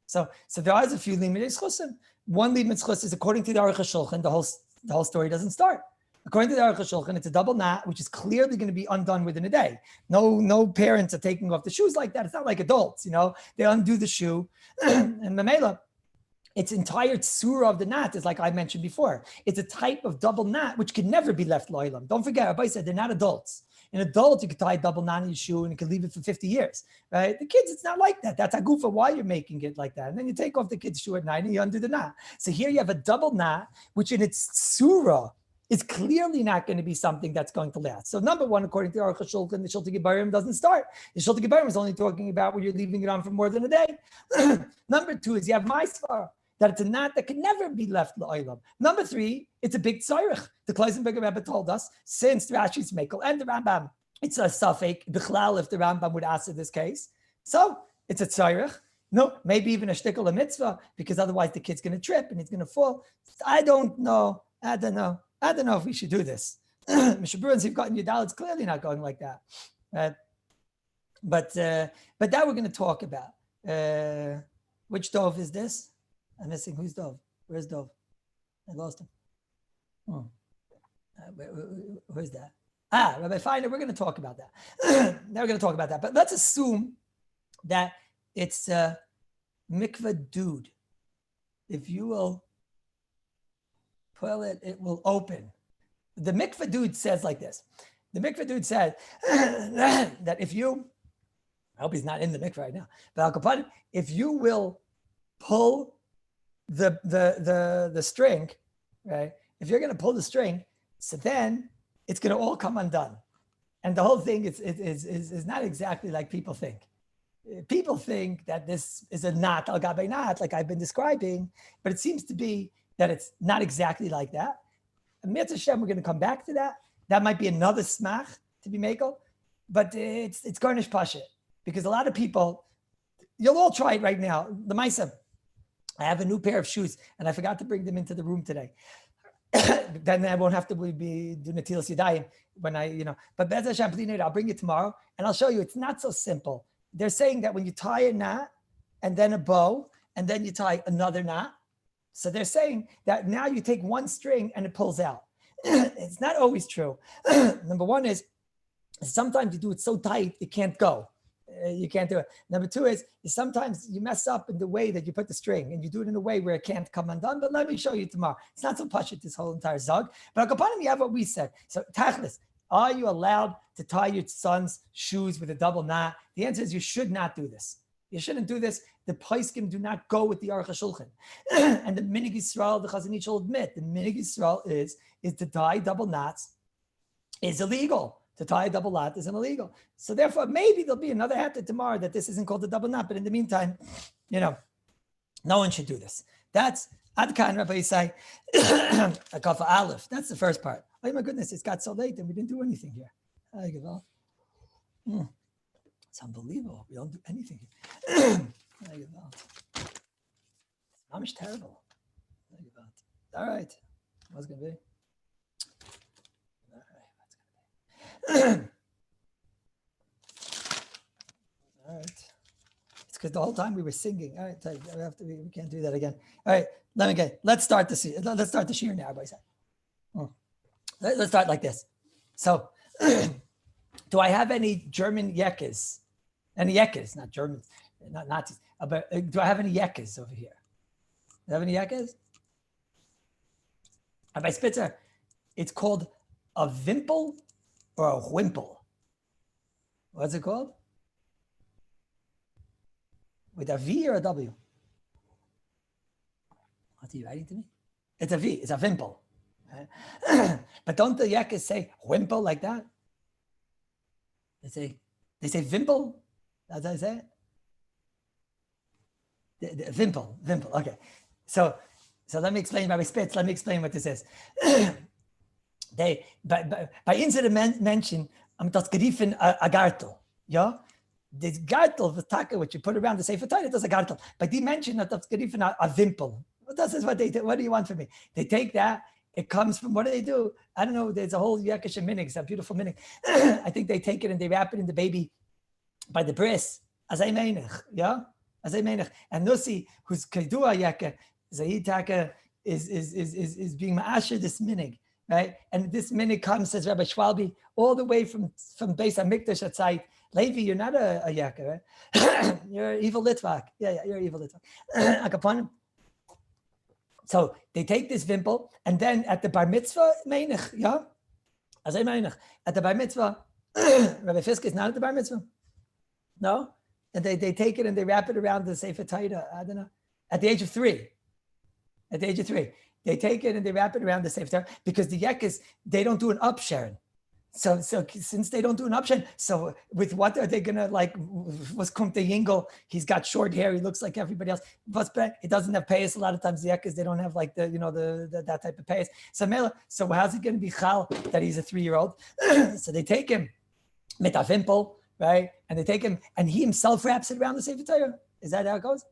So there are a few limit chusim. One limit chus is according to the Aruch HaShulchan. The whole story doesn't start. According to the Aruch HaShulchan, it's a double knot which is clearly going to be undone within a day. No parents are taking off the shoes like that. It's not like adults. They undo the shoe, and Mamela. Its entire tsura of the knot is like I mentioned before. It's a type of double knot which can never be left lo'ilam. Don't forget, Rabbi said they're not adults. An adult, you could tie a double knot in your shoe and you can leave it for 50 years, right? The kids, it's not like that. That's a goofa why you're making it like that. And then you take off the kid's shoe at night and you undo the knot. So here you have a double knot, which in its tsura is clearly not going to be something that's going to last. So number one, according to Aruch HaShulchan, the Shiltei Gebarim doesn't start. The Shiltei Gebarim is only talking about when you're leaving it on for more than a day. Number two is you have Maisvar, that it's a knot that can never be left lo'ilam. Number three, it's a big tzorich. The Kleisenberger Rebbe told us, since Rashi's Mekel and the Rambam, it's a suffix, bichlal, if the Rambam would ask in this case. So it's a tzorich. No, maybe even a shtickle, a mitzvah, because otherwise the kid's going to trip and he's going to fall. I don't know if we should do this. Mishabur and Sivkot and Yudal, it's clearly not going like that. But that we're going to talk about. Which dove is this? I'm missing. Who's Dov? Where's Dov? I lost him. Where's that? Rabbi Feiner, we're going to talk about that. Now we're going to talk about that. But let's assume that it's mikveh dude. If you will pull it, it will open. The mikveh dude says like this. The mikveh dude said that if you, I hope he's not in the mikveh right now, but if you will pull the string, right? If you're going to pull the string, so then it's going to all come undone. And the whole thing is not exactly like people think. People think that this is a knot, al gabe knot, like I've been describing, but it seems to be that it's not exactly like that. And Mitzvah Hashem, we're going to come back to that. That might be another smach to be makel, but it's garnish pashit, because a lot of people, you'll all try it right now. The Maisa, I have a new pair of shoes and I forgot to bring them into the room today. Then I won't have to be doing Netilas Yadayim when but Bez Hashem, I'll bring it tomorrow and I'll show you it's not so simple. They're saying that when you tie a knot and then a bow and then you tie another knot, so they're saying that now you take one string and it pulls out. It's not always true. Number one is sometimes you do it so tight it can't go. You can't do it. Number two is sometimes you mess up in the way that you put the string and you do it in a way where it can't come undone. But let me show you tomorrow. It's not so pashut, this whole entire zog. But upon him, you have what we said. So tachlis, are you allowed to tie your son's shoes with a double knot? The answer is you should not do this. You shouldn't do this. The poskim do not go with the Aruch HaShulchan. And the minig Yisrael, the Chazon Ish will admit, the minig Yisrael is to tie double knots is illegal. To tie a double knot is illegal. So therefore, maybe there'll be another hatter tomorrow that this isn't called a double knot. But in the meantime, no one should do this. That's Adkan Rabbi Yisai, a kafa aleph. That's the first part. Oh my goodness, it's got so late and we didn't do anything here. It's unbelievable. We don't do anything. It's almost terrible. All right. What's going to be? All right. It's because the whole time we were singing. All right. We can't do that again. All right. Let's start the shir now. Everybody say. Let's start like this. So, do I have any German yekkes? Any yekkes, not Germans, not Nazis. But do I have any yekkes over here? Do you have any yekkes? By Spitzer, it's called a wimple or a wimple. What's it called? With a V or a W? What are you writing to me? It's a V. It's a wimple. But don't the yekkes say wimple like that? They say wimple. That's how I say it. Wimple. Okay. So let me explain, Rabbi Spitz. Let me explain what this is. They by incident mention das geriefen a gartel. Yeah, this gartel, the taka which you put around the sefer Torah, does a gartel. But they mention that das geriefen a wimple. This is what they do. What do you want from me? They take that. It comes from, what do? I don't know. There's a whole Yekish minig. It's a beautiful minig. I think they take it and they wrap it in the baby by the bris. As I meinich, yeah, as I meinich. And Nusi, who's kedua Yeka, Zayitaka is being ma'asher this minig, right? And this minig comes, says Rabbi Schwalbe, all the way from Beis Hamikdash at site. Levi, you're not a Yeka, right? You're an evil Litvak. Yeah, you're an evil Litvak. Akaponim. So they take this wimple, and then at the bar mitzvah, meinich, yeah? As I meinich, at the bar mitzvah, Rabbi Fiske is not at the bar mitzvah. No? And they take it and they wrap it around the Sefer Torah, I don't know, at the age of 3. At the age of 3. They take it and they wrap it around the Sefer Torah because the Yekes, they don't do an upsharing. So since they don't do an upsharing, so with what are they gonna like? Was kommt the yingle? He's got short hair. He looks like everybody else. But it doesn't have payas. A lot of times the Yekes, they don't have like the that type of payas. So how's it gonna be chal that he's a 3-year-old? So they take him mit a wimple, right? And they take him and he himself wraps it around the Sefer Torah. Is that how it goes?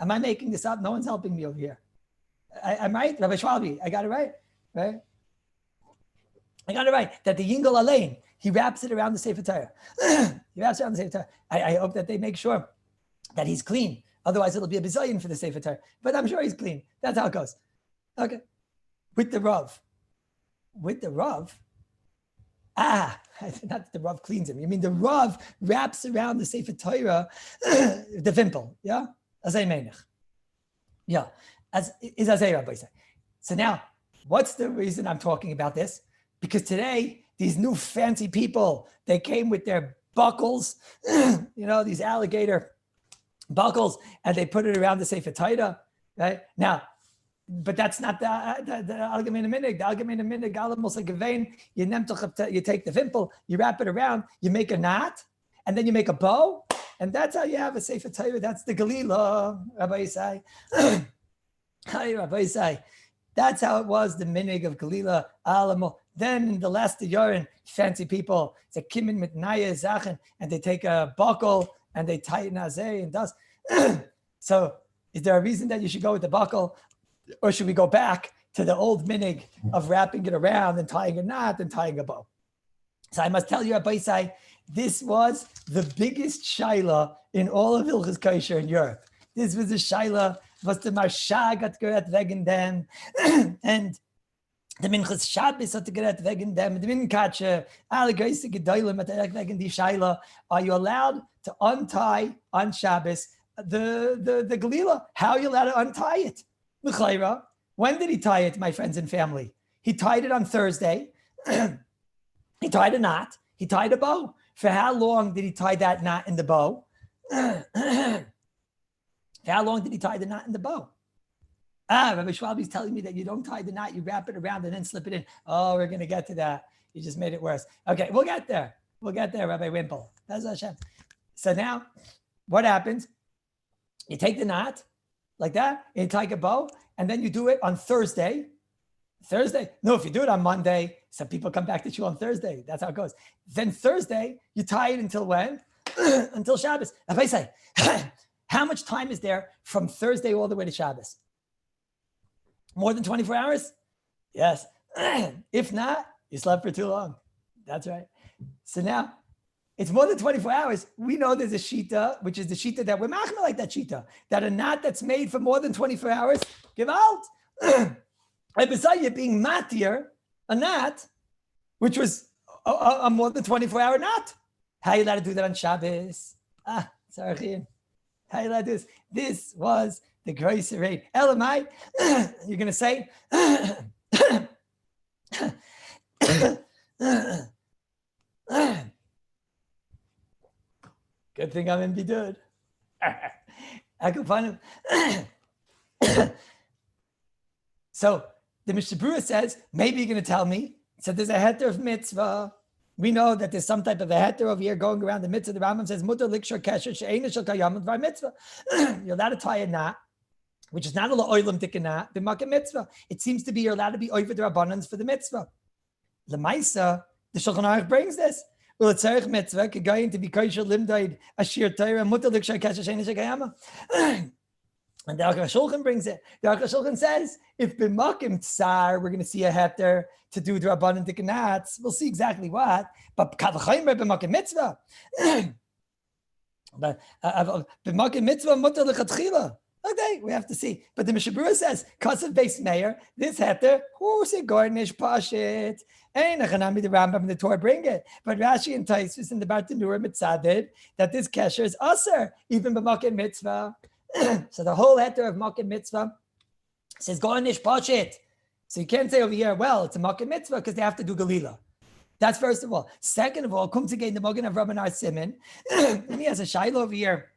Am I making this up? No one's helping me over here. I'm right, Rabbi Schwalbe. I got it right, right? I got it right. That the Yingle Alain, he wraps it around the Sefer Torah. He wraps it around the Sefer Torah. I hope that they make sure that he's clean. Otherwise, it'll be a bazillion for the Sefer Torah. But I'm sure he's clean. That's how it goes. Okay. With the Rav. Not that the Rav cleans him. You mean the Rav wraps around the Sefer Torah the wimple. Yeah? Azay meinich. Yeah. As Azay Rabbi say. So now, what's the reason I'm talking about this? Because today, these new fancy people, they came with their buckles, these alligator buckles, and they put it around the Sefer Torah, right? Now, but that's not the Algemeine Minig. The Algemeine Minig, Alamos Gevein, you take the wimple, you wrap it around, you make a knot, and then you make a bow, and that's how you have a Sefer Torah. That's the Galila, Rabbi Isai. Hi, Rabbi Isai. That's how it was, the minig of Galila, Alamo. Then in the last Yorin, fancy people, it's a kimin mit naya zachen, and they take a buckle and they tie it in azay and dust. So is there a reason that you should go with the buckle, or should we go back to the old minig of wrapping it around and tying a knot and tying a bow? So I must tell you, Rabbi Isai, this was the biggest shaila in all of Hilchos Kosher in Europe. This was the shaila, was the Marsha got gehört wegen dem, and the Minchas Shabbos hat gehört wegen dem, the Minkatsche, alle größte Gedäulim hat wegen die shaila. Are you allowed to untie on Shabbos the Galila? How are you allowed to untie it? L'chayra. When did he tie it, my friends and family? He tied it on Thursday. He tied a knot. He tied a bow. For how long did he tie that knot in the bow? How long did he tie the knot in the bow? Rabbi Schwalbe is telling me that you don't tie the knot, you wrap it around and then slip it in. Oh, we're going to get to that. You just made it worse. Okay, we'll get there. Rabbi Wimple. That's Hashem. So now, what happens? You take the knot like that, and you tie a bow, and then you do it on Thursday. Thursday. No, if you do it on Monday, some people come back to you on Thursday. That's how it goes. Then Thursday, you tie it until when? Until Shabbos. If I say, how much time is there from Thursday all the way to Shabbos? More than 24 hours? Yes. If not, you slept for too long. That's right. So now, it's more than 24 hours. We know there's a shita, which is the shita that we're machmir like that shita, that a knot that's made for more than 24 hours, give out. And besides you being matir, a knot, which was a more than 24-hour knot. How you allowed to do that on Shabbos? Sorry. How you allowed to do this? This was the grace rate. Elamai, you're going to say, good thing I'm in Bidud. I could find him. So the Mishnah Berurah says, maybe you're going to tell me, so there's a heter of mitzvah. We know that there's some type of a heter over here going around the mitzvah. The Rambam says, mutar likshor kesher she'eina shel kayam v'var mitzvah. You're allowed to tie a knot, which is not a la'olam dik knot, b'makom mitzvah. It seems to be you're allowed to be over the rabbanans for the mitzvah. L'maisa, the Shulchan Aruch brings this. Well, it's tzarich mitzvah, going to be kosher limdaid ashir Torah mutar likshor kesher she'eina shel kayam. And the Shulchan brings it. The Shulchan says, if b'makim tsar, we're going to see a heter to do the rabbanan tikkun. We'll see exactly what. But kavachayim b'makim mitzvah. But b'makim mitzvah mutar lechatchila. Okay, we have to see. But the Mishnah Berurah says, kasav beis meir, this heter, who's a garnish pashit? Ain't a chanami the Rambam and the Torah bring it. But Rashi and Taisus in the Bartanura mitzadid that this kesher is aser, even b'makim mitzvah. So the whole heter of makom mitzvah says garnish pashit. So you can't say over here, well, it's a makom mitzvah because they have to do galila. That's first of all. Second of all, comes again the Mogen of Rabbi Nar Simon, and he has a shaila over here,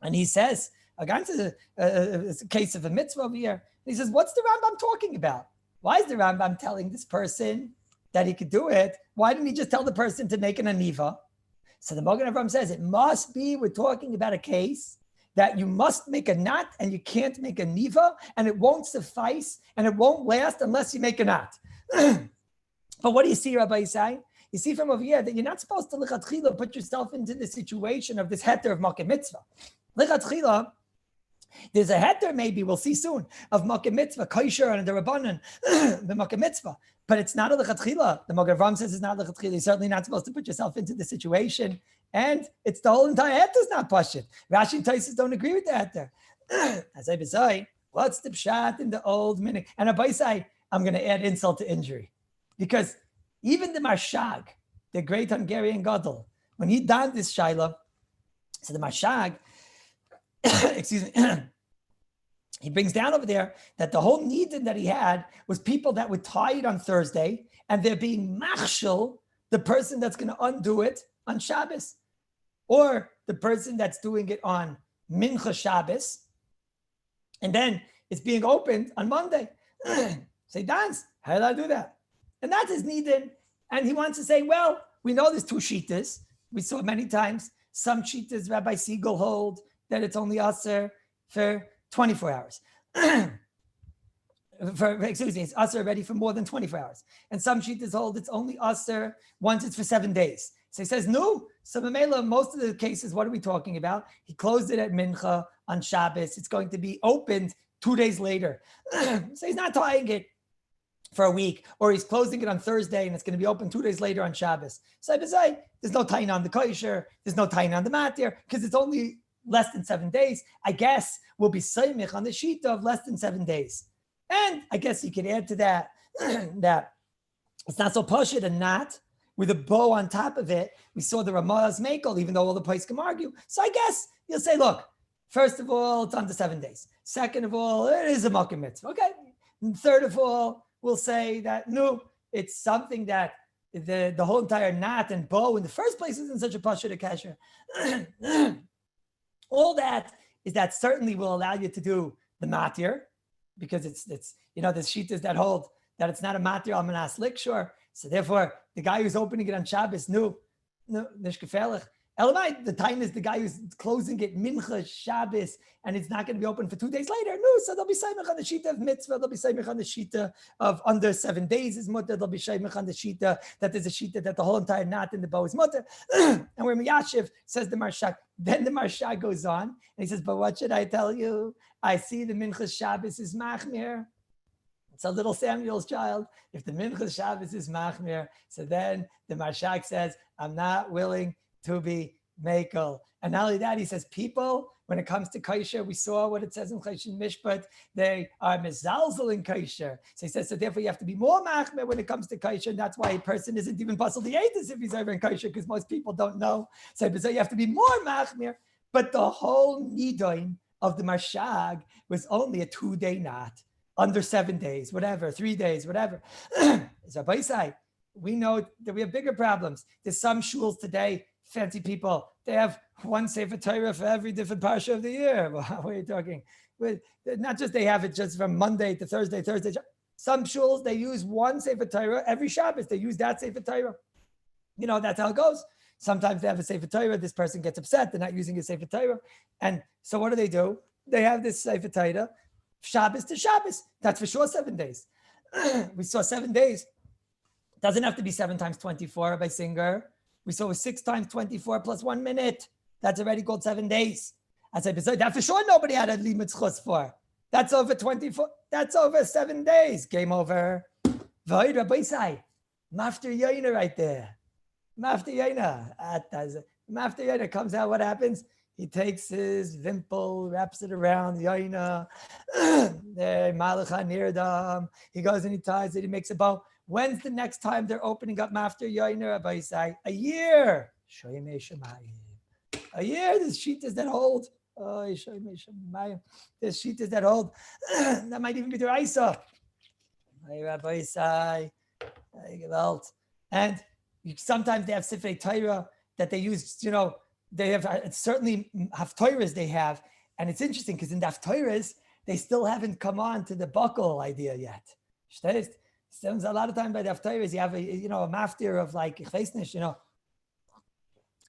and he says, against it's a case of a mitzvah over here. And he says, what's the Rambam talking about? Why is the Rambam telling this person that he could do it? Why didn't he just tell the person to make an aniva? So the Mogen of Rabbi says it must be. We're talking about a case that you must make a knot and you can't make a niva, and it won't suffice and it won't last unless you make a knot. But what do you see, Rabbi Yisai? You see from over here that you're not supposed to lichatchila put yourself into the situation of this heter of makom mitzvah. Lichatchila, there's a heter maybe, we'll see soon, of makom mitzvah, kosher and the rabbanan, the makom mitzvah. But it's not a lichatchila. The Mogen Avram says it's not lichatchila. You're certainly not supposed to put yourself into the situation. And it's the whole entire heter is not pashit. Rashi and Taisus don't agree with the heter. As I say, what's the pshat in the old minute? And Rabbi say, I'm going to add insult to injury. Because even the Marshag, the great Hungarian Gadol, when he donned this shaila, so the Marshag, excuse me, he brings down over there that the whole nidin that he had was people that would tie it on Thursday, and they're being machshel, the person that's going to undo it on Shabbos, or the person that's doing it on Mincha Shabbos, and then it's being opened on Monday. Say, dance, how did I do that? And that's his nidin. And he wants to say, well, we know there's two shitas. We saw many times. Some shitas, Rabbi Siegel hold that it's only aser for 24 hours. It's aser already for more than 24 hours. And some shitas hold it's only aser once it's for 7 days. So he says, no. So Mamela, most of the cases, what are we talking about? He closed it at Mincha on Shabbos. It's going to be opened 2 days later. So he's not tying it for a week, or he's closing it on Thursday and it's going to be open 2 days later on Shabbos. So there's no tying on the kosher, there's no tying on the matir, because it's only less than 7 days. I guess we'll be saimich on the sheet of less than 7 days. And I guess you could add to that that it's not so pashut a knot with a bow on top of it. We saw the Ramah's makel, even though all the places can argue. So I guess you'll say, look, first of all, it's under 7 days. Second of all, it is a makom mitzvah. Okay. And third of all, we'll say that no, it's something that the whole entire knot and bow in the first place isn't such a pashut a kasher. All that is that certainly will allow you to do the matir, because it's there's shitas that hold that it's not a matir al manas likshor. So therefore, the guy who's opening it on Shabbos, no, nish gefährlich. Elamai, the time is the guy who's closing it Mincha Shabbos, and it's not going to be open for 2 days later. No, so they'll be saimich on the shita of mitzvah. They'll be saimich on the shita of under 7 days is mutter. They'll be saimich on the shita that there's a shita that the whole entire knot in the bow is mutter. And where Miyashiv says the Marshak, then the Marshak goes on and he says, but what should I tell you? I see the Mincha Shabbos is machmir. It's a little Samuel's child. If the Mincha Shabbos is machmir, so then the Marshak says, I'm not willing to be makel. And not only that, he says, people, when it comes to kosher, we saw what it says in Choshen Mishpat, they are mezalzel in kosher. So he says, so therefore you have to be more machmir when it comes to kosher. And that's why a person isn't even puzzled the eightis if he's over in kosher, because most people don't know. So you have to be more machmir. But the whole nidoin of the Marshag was only a 2-day knot, under 7 days, whatever, 3 days, whatever. So Rabbi, we know that we have bigger problems. There's some shuls today, fancy people, they have one Sefer Torah for every different parsha of the year. Well, what are you talking? Not just they have it just from Monday to Thursday. Some shuls, they use one Sefer Torah every Shabbos. They use that Sefer Torah. You know, that's how it goes. Sometimes they have a Sefer Torah. This person gets upset. They're not using a Sefer Torah. And so what do? They have this Sefer Torah, Shabbos to Shabbos. That's for sure 7 days. We saw 7 days. Doesn't have to be 7 times 24 by Singer. We saw 6 times 24 plus 1 minute. That's already called 7 days. I said, that for sure nobody had a limit chus for. That's over 24. That's over 7 days. Game over. Void Rabbi Sai. Mafter Yaina right there. Mafter Yaina. Mafter Yaina comes out. What happens? He takes his vimple, wraps it around Yaina. There, Malacha Nirdam. He goes and he ties it. He makes a bow. When's the next time they're opening up Mafter Yaina, Rabbi Sai? A year. A year. This sheet is that old. Oh, this sheet is that old. That might even be the Isa. Rabbi Sai. And sometimes they have Sifrei Torah that they use, they have certainly Haftorahs they have. And it's interesting because in the Haftorahs, they still haven't come on to the buckle idea yet. A lot of time by the Haftorahs, you have a maftir of like Chesnish,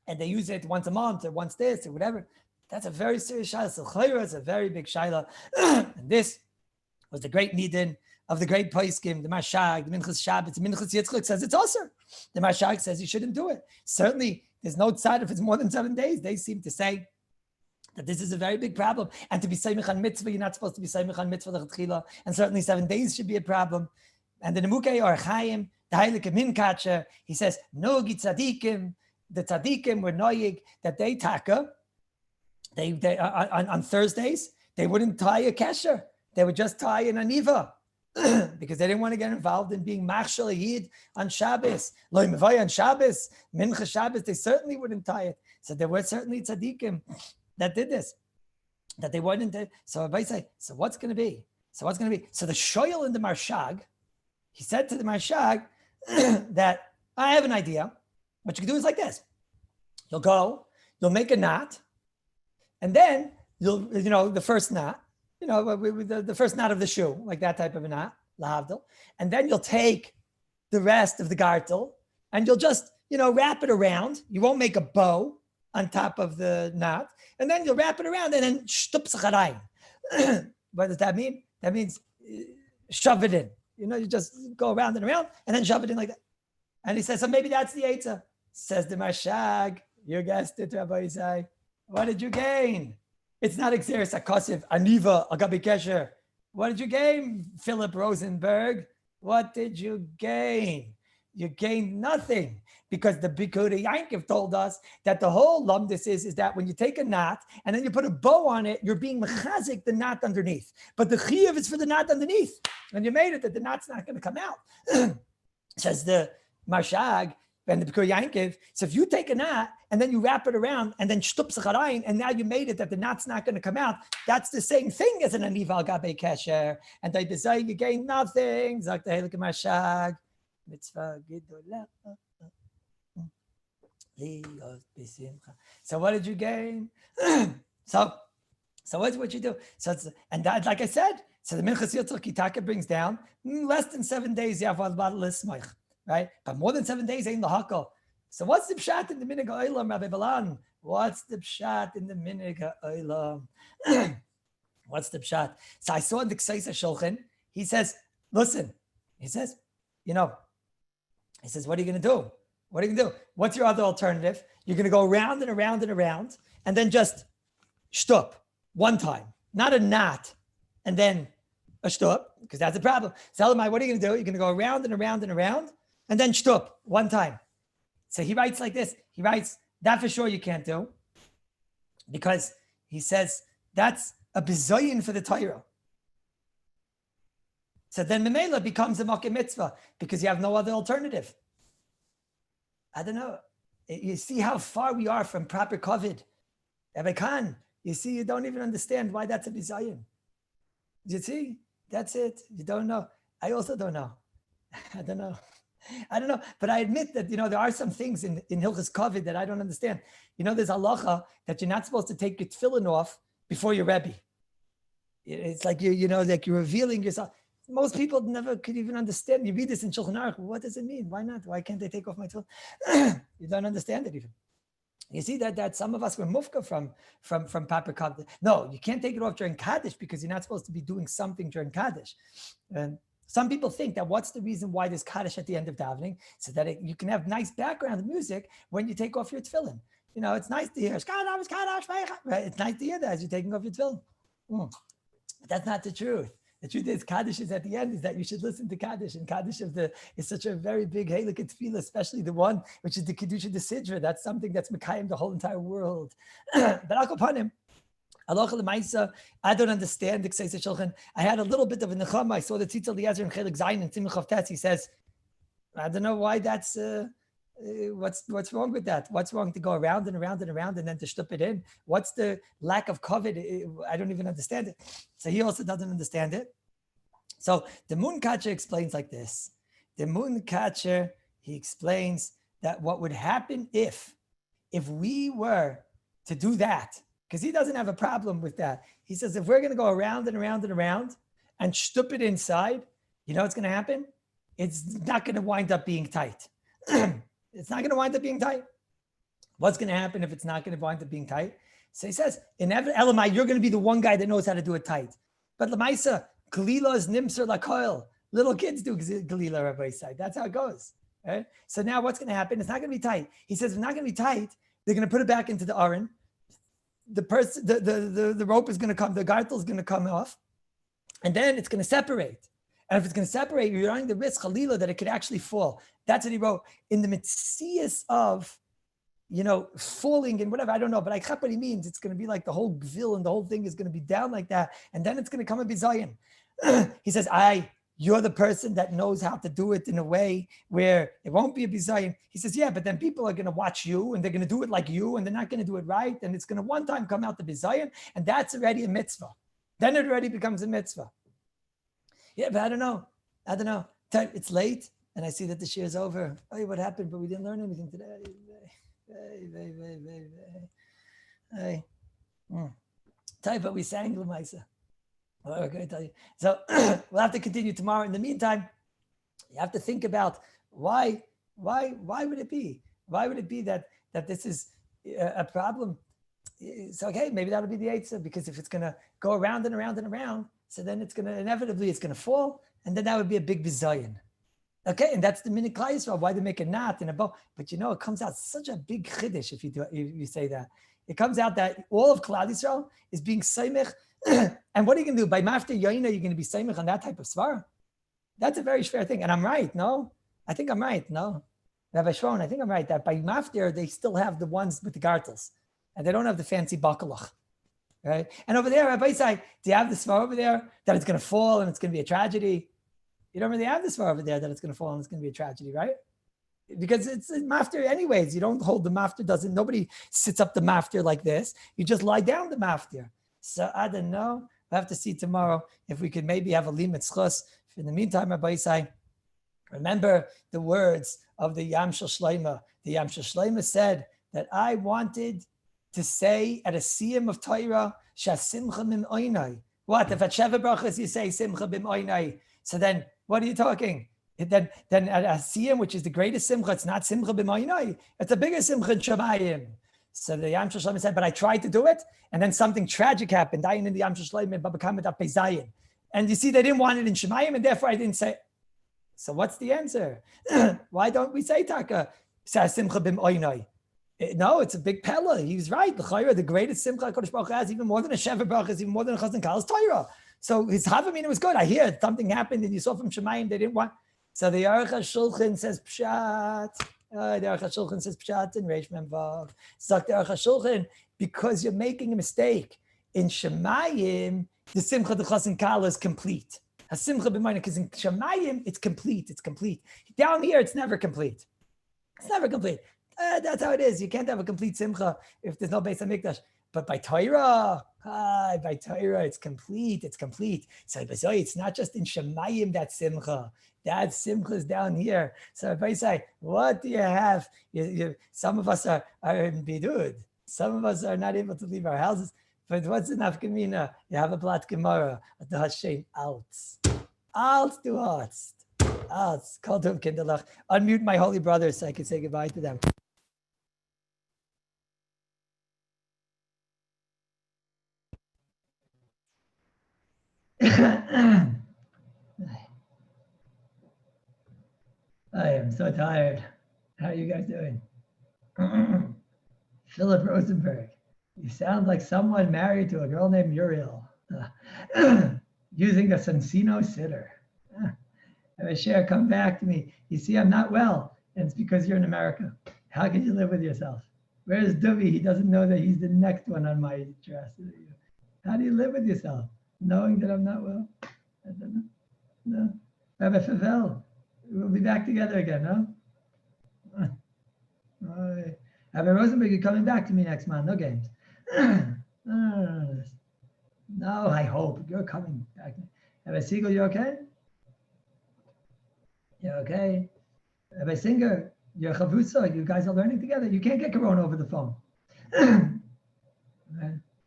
and they use it once a month or once this or whatever. That's a very serious shaila. So Chayra is a very big shaila. And this was the great nidin of the great Poiskim, the Mashag, the Minchas Shabbos, the Minchas Yitzchak says it's also. The Mashag says you shouldn't do it. Certainly, there's no tzad if it's more than 7 days. They seem to say that this is a very big problem. And to be Seimich on mitzvah, you're not supposed to be Seimich on mitzvah l'chatchila. And certainly 7 days should be a problem. And the Nemukei or Chaim, the Heilige Minkacher, he says, Nogi tzadikim, the tzadikim were noyig that they taka. They on Thursdays, they wouldn't tie a kesher. They would just tie an aniva because they didn't want to get involved in being machshel yid on Shabbos. Lo mevay on Shabbos, mincha Shabbos, they certainly wouldn't tie it. So there were certainly tzadikim that did this, that they wouldn't do. So everybody say, so what's going to be? So the shoyel in the Marshag, he said to the Marshag that I have an idea. What you can do is like this. You'll make a knot, and then the first knot, the first knot of the shoe, like that type of a knot, lahavdil, and then you'll take the rest of the gartel, and you'll just, wrap it around. You won't make a bow on top of the knot, and then you'll wrap it around, and then shtup zacharayim. What does that mean? That means shove it in. You just go around and around and then shove it in like that. And he says, so maybe that's the Eitzah. Says the Marshag, you guessed it, Rabbi Isai. What did you gain? It's not Exeris Akosiv, Aniva, Agabi Kesher. What did you gain, Philip Rosenberg? What did you gain? You gained nothing. Because the Bikuda Yankiv told us that the whole lumdis is that when you take a knot and then you put a bow on it, you're being mechazik the knot underneath. But the chiyuv is for the knot underneath. And you made it that the knot's not going to come out. Says the Marshag and the Bikuda Yankiv. So if you take a knot and then you wrap it around and then shtup zacharayim, and now you made it that the knot's not going to come out, that's the same thing as an aniv al gabe kesher. And they decide you gain nothing. Zak the Heilige Marshag. Mitzvah gidolah. So what did you gain? so what's what you do? So and that, like I said, so the Minchas Yitzchak Kitaka brings down less than 7 days. You have a lot of lismach, right? But more than 7 days ain't lahakol. So what's the pshat in the minig ha'olam, Rabbi Balan? What's the pshat in the minig ha'olam? What's the pshat? So I saw in the Kseisa Shulchan, he says, listen, he says, what are you going to do? What are you going to do? What's your other alternative? You're going to go around and around and around and then just shtup one time, not a knot, and then a shtup, because that's the problem. So Elamai, what are you going to do? You're going to go around and around and around and then shtup one time. So he writes like this. He writes, that for sure you can't do, because he says that's a bizoyin for the Torah. So then Memela becomes a Makkah mitzvah because you have no other alternative. I don't know. You see how far we are from proper kavod. Rabbi Khan, you see, you don't even understand why that's a bizayin. You see, that's it. You don't know. I also don't know. I don't know. But I admit that, there are some things in Hilchos kavod that I don't understand. There's halacha that you're not supposed to take your tefillin off before your Rebbe. It's like like you're revealing yourself. Most people never could even understand. You read this in Shulchan Aruch. What does it mean? Why not? Why can't they take off my tefillin? You don't understand it even. You see that some of us were mufka from Papa Kaddish. No, you can't take it off during Kaddish because you're not supposed to be doing something during Kaddish. And some people think that what's the reason why there's Kaddish at the end of davening, so that you can have nice background music when you take off your tefillin. It's nice to hear. It's nice to hear that as you're taking off your tefillin. But that's not the truth. The truth is, Kaddish is at the end, is that you should listen to Kaddish. And Kaddish is such a very big Halak Tefillah, especially the one which is the Kiddush of the Sidra. That's something that's Mekayim the whole entire world. But I'll go upon him. Aloha l'maisa, I don't understand the Kseisa Shulchan. I had a little bit of a nechama. I saw the Tzitz Eliezer in Chelik Zayin and Tzimach Tes. He says, I don't know why that's... what's wrong with that? What's wrong to go around and around and around and then to shtup it in? What's the lack of kavod? I don't even understand it. So he also doesn't understand it. So the Moon Catcher explains like this. The Moon Catcher, he explains that what would happen if we were to do that, because he doesn't have a problem with that. He says, if we're going to go around and around and around and shtup it inside, you know what's going to happen? It's not going to wind up being tight. It's not going to wind up being tight. What's going to happen if it's not going to wind up being tight? So he says, Elamai, you're going to be the one guy that knows how to do it tight. But Lamaisa, Galila is nimser lakoil. Little kids do Galila, Rabbi side. That's how it goes. Right? So now what's going to happen? It's not going to be tight. He says, it's not going to be tight. They're going to put it back into the aron. The rope is going to come, the gartel is going to come off. And then it's going to separate. And if it's going to separate, you're running the risk, Chalila, that it could actually fall. That's what he wrote. In the mitzias of, falling and whatever, I don't know, but I get what he means. It's going to be like the whole gvil and the whole thing is going to be down like that. And then it's going to come a bizayin. He says, you're the person that knows how to do it in a way where it won't be a bizayin. He says, yeah, but then people are going to watch you and they're going to do it like you and they're not going to do it right. And it's going to one time come out the bizayin, and that's already a mitzvah. Then it already becomes a mitzvah. Yeah, but I don't know. It's late, and I see that the shir is over. Oh, what happened? But we didn't learn anything today. But we sang L'maisa. Well, okay, I tell you. So we'll have to continue tomorrow. In the meantime, you have to think about why would it be? Why would it be that this is a problem? So okay, maybe that'll be the answer, because if it's going to go around and around and around, so then it's going to fall, and then that would be a big bizayin. Okay, and that's the minute Klal Yisrael, why they make a knot and a bow. But it comes out such a big chiddush if you say that. It comes out that all of Klal Yisrael is being seimich. And what are you going to do? By mafter yoina, you're going to be seimich on that type of svar? That's a very fair thing. And I'm right, no? I think I'm right, no? Rabbi Shron, I think I'm right, that by mafter, they still have the ones with the gartels. And they don't have the fancy bakalach. Right? And over there, Rabbi side, do you have the svar over there that it's going to fall and it's going to be a tragedy? You don't really have the svar over there that it's going to fall and it's going to be a tragedy, right? Because it's a mafter anyways. You don't hold the mafter, nobody sits up the mafter like this. You just lie down the mafter. So I don't know. We'll have to see tomorrow if we could maybe have a limit schus. In the meantime, Rabbi side, remember the words of the Yam Shel Shleima. The Yam Shel Shleima said that I wanted to say at a siyum of Torah, Shasimcha bim oinai. What? If at Sheva Brachas you say Simcha bim oinai, so then what are you talking? Then at Asiyim, which is the greatest simcha, it's not simcha b'mayinai. It's a bigger simcha in Shemayim. So the Yam Shlomo said, but I tried to do it, and then something tragic happened. Dying in the Yam Shlomo and Baba Kamed up Zayin. And you see, they didn't want it in Shemayim, and therefore I didn't say. So what's the answer? Why don't we say Taka? Simcha b'mayinai. No, it's a big pella. He was right. The greatest simcha Kodesh Baruch Hu has, even more than a Sheva Baruch, is even more than a Chazan Kallus Torah. So his Havamina was good. I hear something happened, and you saw from Shemayim they didn't want. So the Aruch HaShulchan says Pshat. The Aruch HaShulchan says Pshat in Reish Mem Vav. Sagt the Aruch HaShulchan, because you're making a mistake. In Shemayim, the Simcha the Chazan Kallus is complete. A Simcha b'mayna, because in Shemayim it's complete. It's complete. Down here it's never complete. It's never complete. That's how it is. You can't have a complete Simcha if there's no Beis Hamikdash. But by Torah, it's complete. It's complete. So it's not just in Shemayim that Simcha. That Simcha is down here. So if I say, what do you have? Some of us are in Bidud. Some of us are not able to leave our houses. But what's enough Gemina? You have a Blat Gemara. The Hashem Alts. Alts du Arzt. Alts. Kol Tov Kinderlach. Unmute my holy brothers so I can say goodbye to them. I am so tired. How are you guys doing? Philip Rosenberg, you sound like someone married to a girl named Muriel. Using a Sensino sitter. Share, come back to me. You see, I'm not well, and it's because you're in America. How can you live with yourself? Where's Duvi? He doesn't know that he's the next one on my dress. How do you live with yourself? Knowing that I'm not well? I don't know. No. Rabbi Favel, we'll be back together again, no? Rabbi Rosenberg, you're coming back to me next month. No games. No, I hope. You're coming back. Rabbi Siegel, you okay? You're okay. Rabbi Singer, you're Chavutza. You guys are learning together. You can't get Corona over the phone.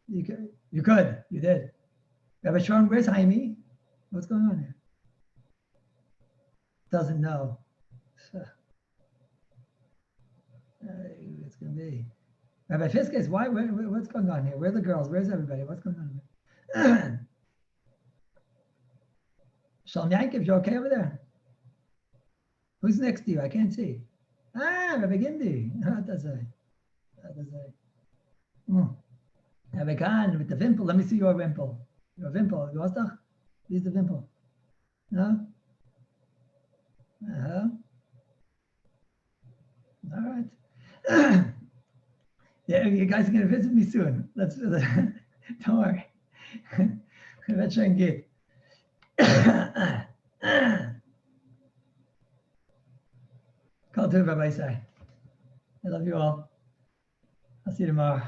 You could. You did. Rabbi Sharon, where's Jaime? What's going on here? Doesn't know. It's going to be. Rabbi Fiskes, why? What's going on here? Where are the girls? Where's everybody? What's going on here? Shalom Yankiv, you okay over there? Who's next to you? I can't see. Rabbi Gindi. Rabbi Khan with the wimple. Let me see your wimple. Your wimple. Du hast doch? Wie ist the wimple? No? Uh-huh. All right. Yeah, you guys are going to visit me soon. Let's visit. Don't worry. Let's try and get. Call to Rabbi Sai. I love you all. I'll see you tomorrow.